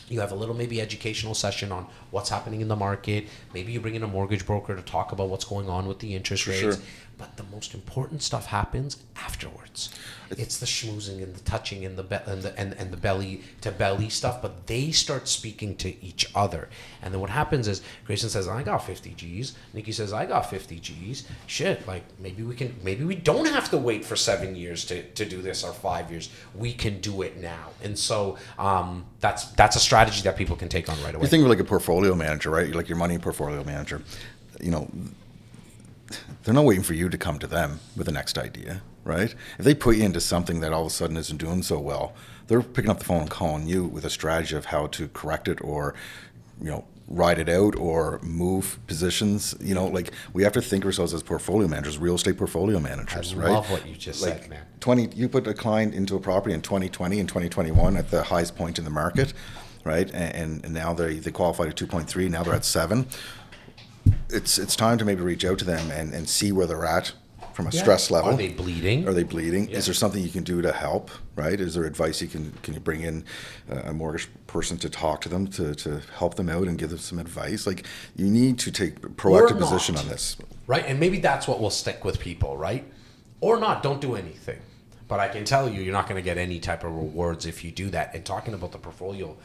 You have a little maybe educational session on what's happening in the market. Maybe you bring in a mortgage broker to talk about what's going on with the interest rates. Sure. But the most important stuff happens afterwards. It's the schmoozing and the touching and the belly to belly stuff. But they start speaking to each other, and then what happens is Grayson says, "I got 50 G's." Nikki says, "I got 50 G's." Shit, like maybe we don't have to wait for 7 years to do this, or 5 years. We can do it now, and so that's a strategy that people can take on right away. You think of like a portfolio manager, right? Like your money portfolio manager. They're not waiting for you to come to them with the next idea, right? If they put you into something that all of a sudden isn't doing so well, they're picking up the phone and calling you with a strategy of how to correct it, or, ride it out, or move positions. Like we have to think of ourselves as portfolio managers, real estate portfolio managers, right? I love what you just said, man. You put a client into a property in 2020 and 2021 at the highest point in the market, right? And now they qualified at 2.3. Now they're at 7. It's time to maybe reach out to them and see where they're at from a stress level. Are they bleeding? Yeah. Is there something you can do to help, right? Is there advice can you bring in a mortgage person to talk to them, to help them out and give them some advice? Like, you need to take a proactive position on this. Right, and maybe that's what will stick with people, right? Or not, don't do anything. But I can tell you're not going to get any type of rewards if you do that. And talking about the portfolio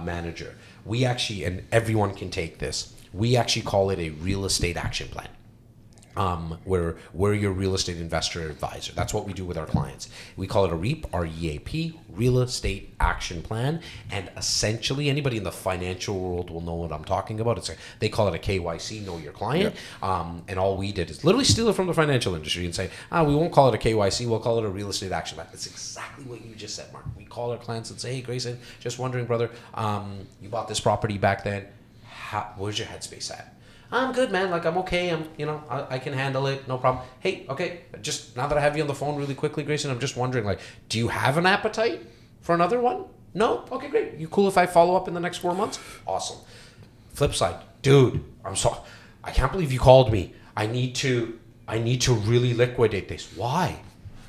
manager, we actually, and everyone can take this, we actually call it a real estate action plan. Where we're your real estate investor advisor. That's what we do with our clients. We call it a REAP, R-E-A-P, Real Estate Action Plan. And essentially, anybody in the financial world will know what I'm talking about. They call it a KYC, Know Your Client. Yeah. And all we did is literally steal it from the financial industry and say, we won't call it a KYC, we'll call it a Real Estate Action Plan. That's exactly what you just said, Mark. We call our clients and say, "Hey, Grayson, just wondering, brother, you bought this property back then. Where's your headspace at?" "I'm good, man. Like, I'm okay. I can handle it. No problem." "Hey, okay. Just now that I have you on the phone really quickly, Grayson, I'm just wondering, like, do you have an appetite for another one?" "No? Okay, great. You cool if I follow up in the next 4 months?" "Awesome." Flip side, "Dude, I'm sorry. I can't believe you called me. I need to really liquidate this." "Why?"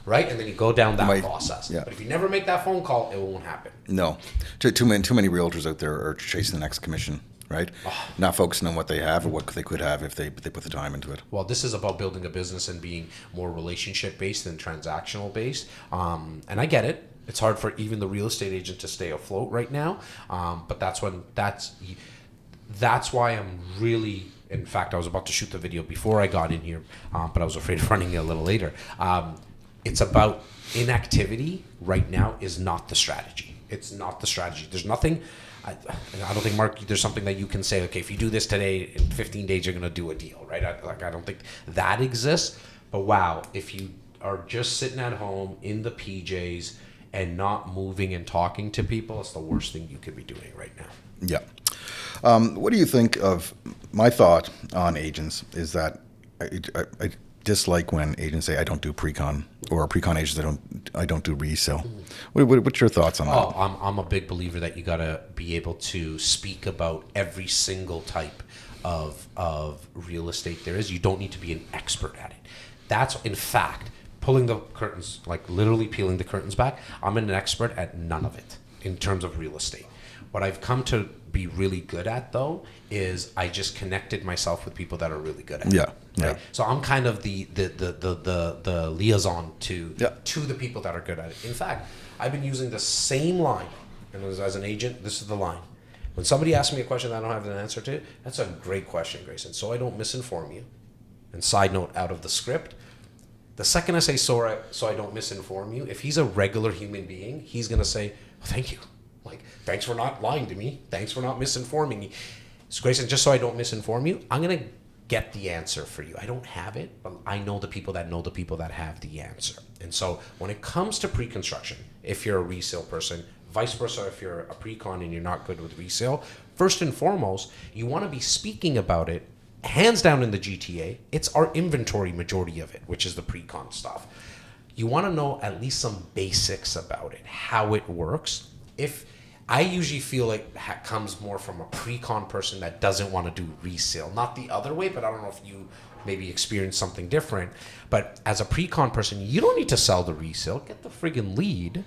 Right? And then you go down that process. Yeah. But if you never make that phone call, it won't happen. No. Too many realtors out there are chasing the next commission. Right? Not focusing on what they have or what they could have if they put the time into it. Well, this is about building a business and being more relationship based than transactional based. And I get it. It's hard for even the real estate agent to stay afloat right now. But that's why I'm really, in fact, I was about to shoot the video before I got in here, but I was afraid of running it a little later. It's about inactivity right now is not the strategy. It's not the strategy. There's nothing. I don't think, Mark, there's something that you can say, okay, if you do this today, in 15 days, you're going to do a deal, right? I don't think that exists. But wow, if you are just sitting at home in the PJs and not moving and talking to people, it's the worst thing you could be doing right now. Yeah. What do you think of my thought on agents is that I dislike when agents say I don't do pre-con, or pre-con agents I don't do resale. What's your thoughts on that? I'm a big believer that you got to be able to speak about every single type of real estate there is. You don't need to be an expert at it. That's, in fact, pulling the curtains, like literally peeling the curtains back. I'm an expert at none of it in terms of real estate. What I've come to be really good at, though, is I just connected myself with people that are really good at it. Yeah. Right? So I'm kind of the liaison to the people that are good at it. In fact, I've been using the same line, and as an agent, this is the line. When somebody asks me a question that I don't have an answer to, that's a great question, Grayson. So I don't misinform you. And side note, out of the script, the second I say so I don't misinform you, if he's a regular human being, he's going to say, oh, thank you. Like, thanks for not lying to me. Thanks for not misinforming me. So Grayson, just so I don't misinform you, I'm going to get the answer for you. I don't have it, but I know the people that have the answer. And so when it comes to pre-construction, if you're a resale person, vice versa, if you're a pre-con and you're not good with resale, first and foremost, you want to be speaking about it. Hands down in the GTA, it's our inventory majority of it, which is the pre-con stuff. You want to know at least some basics about it, how it works. If I usually feel like it comes more from a pre-con person that doesn't want to do resale, not the other way, but I don't know if you maybe experience something different. But as a pre-con person, you don't need to sell the resale. Get the friggin' lead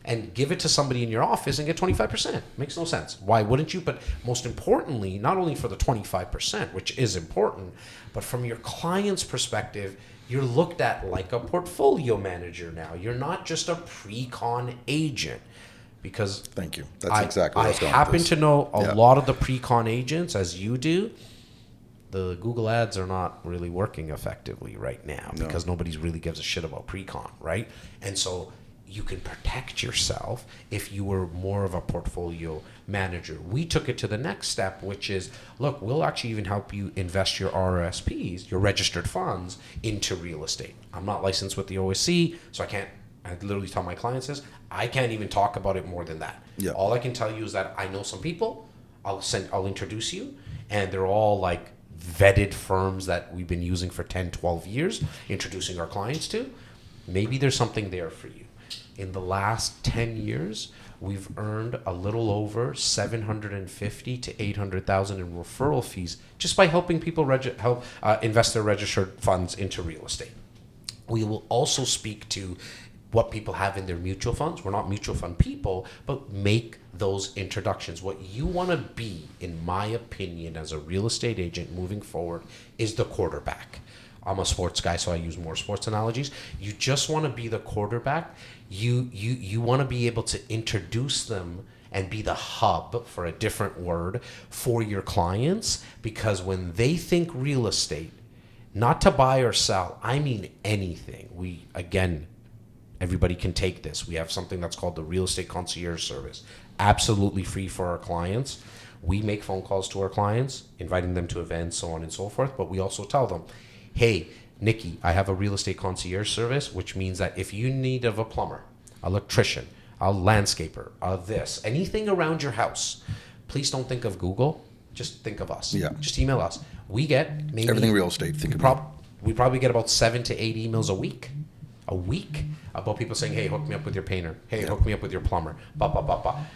and give it to somebody in your office and get 25%. Makes no sense. Why wouldn't you? But most importantly, not only for the 25%, which is important, but from your client's perspective, you're looked at like a portfolio manager now. You're not just a pre-con agent. Because thank you. That's exactly what I was going I happen with this. to know a lot of the pre-con agents, as you do. The Google ads are not really working effectively right now because nobody really gives a shit about pre-con, right? And so you can protect yourself if you were more of a portfolio manager. We took it to the next step, which is, look, we'll actually even help you invest your RSPs, your registered funds, into real estate. I'm not licensed with the OSC, so I literally tell my clients this, I can't even talk about it more than that. Yeah. All I can tell you is that I know some people, I'll introduce you, and they're all like vetted firms that we've been using for 10, 12 years, introducing our clients to. Maybe there's something there for you. In the last 10 years, we've earned a little over $750,000 to $800,000 in referral fees just by helping people invest their registered funds into real estate. We will also speak to what people have in their mutual funds. We're not mutual fund people, but make those introductions. What you want to be, in my opinion, as a real estate agent moving forward, is the quarterback. I'm a sports guy, so I use more sports analogies. You just want to be the quarterback. You want to be able to introduce them and be the hub, for a different word, for your clients, because when they think real estate, not to buy or sell, I mean anything. Everybody can take this. We have something that's called the Real Estate Concierge Service. Absolutely free for our clients. We make phone calls to our clients, inviting them to events, so on and so forth. But we also tell them, hey, Nikki, I have a real estate concierge service, which means that if you need of a plumber, electrician, a landscaper, anything around your house, please don't think of Google. Just think of us. Yeah. Just email us. We get maybe everything real estate. We probably get about 7 to 8 emails a week about people saying, hey, hook me up with your painter. Hey, hook me up with your plumber.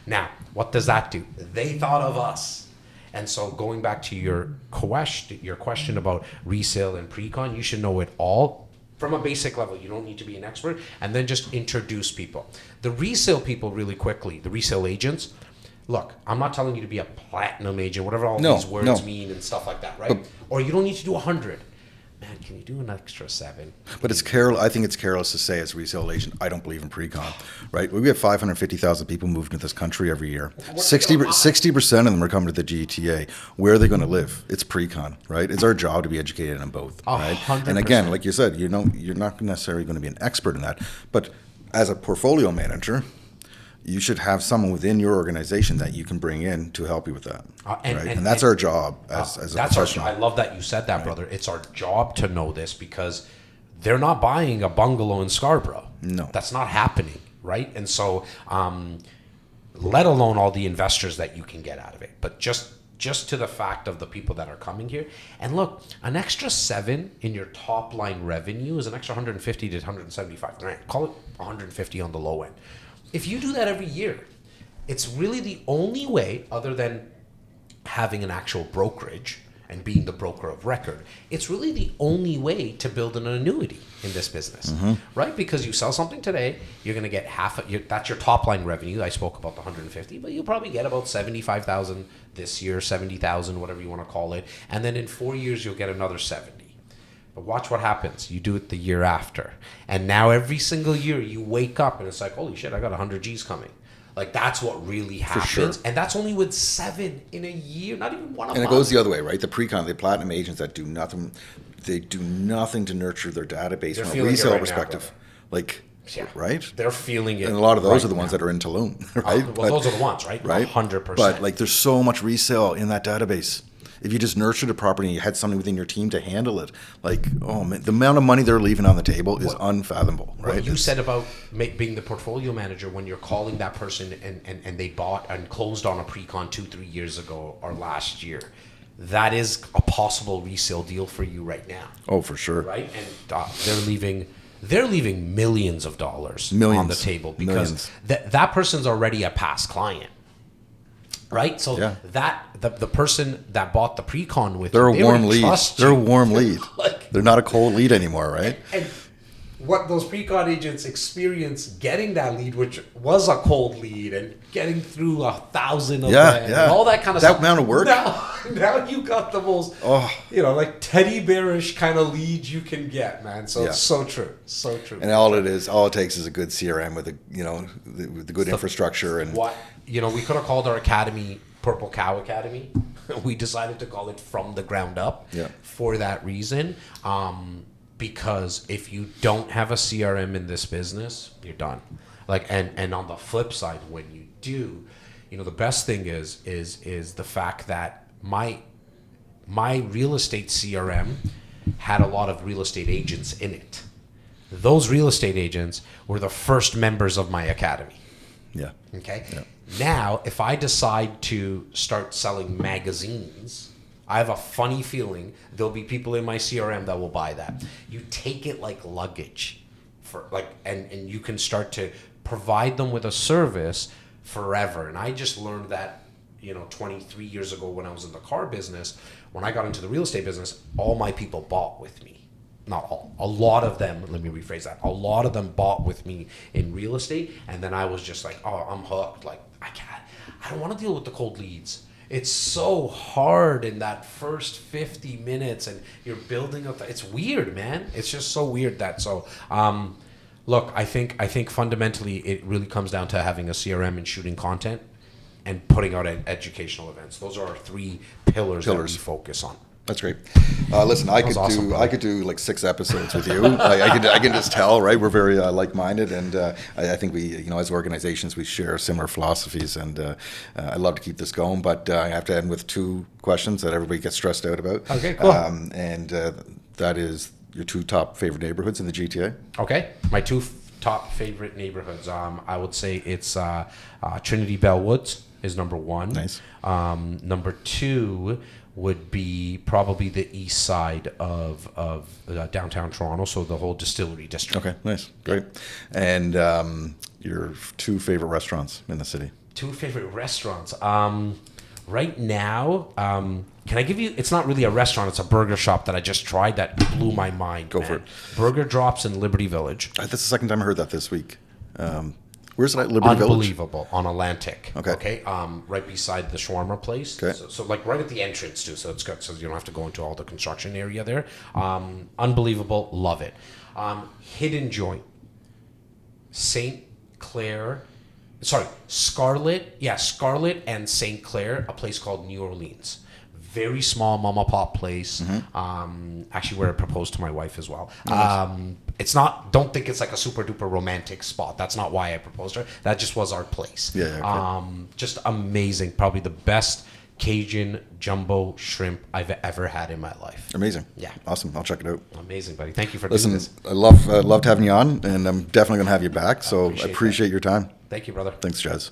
Now, what does that do? They thought of us. And so going back to your question about resale and pre-con, you should know it all from a basic level. You don't need to be an expert. And then just introduce people. The resale people, really quickly, the resale agents, look, I'm not telling you to be a platinum agent, whatever all these words mean and stuff like that, right? Or you don't need to do 100. Man, can you do an extra 7? But I think it's careless to say as a resale agent, I don't believe in pre-con, right? We have 550,000 people moving to this country every year. 60% of them are coming to the GTA. Where are they going to live? It's pre-con, right? It's our job to be educated on both, right? 100%. And again, like you said, you're not necessarily going to be an expert in that. But as a portfolio manager, you should have someone within your organization that you can bring in to help you with that. And that's our job as a professional. I love that you said that, brother. It's our job to know this because they're not buying a bungalow in Scarborough. No. That's not happening, right? And so, let alone all the investors that you can get out of it. But just to the fact of the people that are coming here. And look, an extra 7 in your top line revenue is an extra 150 to 175 grand. Call it 150 on the low end. If you do that every year, it's really the only way, other than having an actual brokerage and being the broker of record, it's really the only way to build an annuity in this business, right? Because you sell something today, you're going to get that's your top line revenue. I spoke about the 150, but you'll probably get about 75,000 this year, 70,000, whatever you want to call it. And then in 4 years, you'll get another 70. But watch what happens. You do it the year after. And now every single year you wake up and it's like, holy shit, I got 100 G's coming. Like that's what really happens, sure. and that's only with 7 in a year, not even one a And month. it goes the other way, right? The pre-con, the platinum agents that do nothing, they do nothing to nurture their database They're from a feeling it resale right now, perspective. brother. Like, Yeah. right? They're feeling it. And a lot of those right are the ones now. that are in Tulum, right? Well, those are the ones, right? Right? 100%. But like, there's so much resale in that database. If you just nurtured a property and you had something within your team to handle it, like, oh man, the amount of money they're leaving on the table is unfathomable, right? What you said about being the portfolio manager when you're calling that person and they bought and closed on a pre-con 2-3 years ago or last year, that is a possible resale deal for you right now. Oh, for sure. Right? And they're leaving millions of dollars on Millions. the table because that person's already a past client. Right? So Yeah. the person that bought the pre-con with They're you, a warm already lead. trust They're a you. warm lead. Like- They're not a cold lead anymore, right? And what those pre-con agents experience getting that lead, which was a cold lead, and getting through 1,000 of them, and all that kind of That stuff. amount of work. Now you got the most, like teddy bearish kind of lead you can get, man. So it's so true, so true. And all it takes is a good CRM with the good infrastructure and what we could have called our academy Purple Cow Academy. We decided to call it From the Ground Up for that reason. Because if you don't have a CRM in this business, you're done. Like, and on the flip side, when you do, the best thing is the fact that my real estate CRM had a lot of real estate agents in it. Those real estate agents were the first members of my academy. Yeah. Okay. Yeah. Now, if I decide to start selling magazines, I have a funny feeling there'll be people in my CRM that will buy that. You take it like luggage and you can start to provide them with a service forever. And I just learned that, 23 years ago when I was in the car business. When I got into the real estate business, all my people bought with me. Not all. A lot of them, let me rephrase that. A lot of them bought with me in real estate. And then I was just like, oh, I'm hooked. Like, I don't want to deal with the cold leads. It's so hard in that first 50 minutes and you're building up. It's weird, man. It's just so weird look, I think fundamentally it really comes down to having a CRM and shooting content and putting out educational events. Those are our 3 pillars that we focus on. That's great. Listen, I could do like 6 episodes with you. I can just tell, right? We're very like-minded, and I think we, as organizations, we share similar philosophies, and I'd love to keep this going. But I have to end with 2 questions that everybody gets stressed out about. Okay, cool. And that is your 2 top favorite neighborhoods in the GTA. Okay, my 2 top favorite neighborhoods. I would say it's Trinity Bellwoods is number 1. Nice. Number 2 would be probably the east side of downtown Toronto, so the whole distillery district. Okay, nice, great. And your 2 favorite restaurants in the city? 2 favorite restaurants. Right now, can I give you? It's not really a restaurant; it's a burger shop that I just tried that blew my mind. Go for it. Burger Drops in Liberty Village. That's the second time I heard that this week. Where's it at? Liberty Village? Unbelievable. On Atlantic. Okay. Right beside the shawarma place. Okay. So like right at the entrance too. So it's good. So you don't have to go into all the construction area there. Unbelievable. Love it. Hidden Joint. Scarlet. Yeah, Scarlet and St. Clair, a place called New Orleans. Very small mom and pop place. Actually, where I proposed to my wife as well. It's not. Don't think it's like a super duper romantic spot. That's not why I proposed her. That just was our place. Yeah. Okay. Just amazing. Probably the best Cajun jumbo shrimp I've ever had in my life. Amazing. Yeah. Awesome. I'll check it out. Amazing, buddy. Thank you for Listen, doing this. I loved having you on, and I'm definitely going to have you back. So I appreciate your time. Thank you, brother. Thanks, Jas.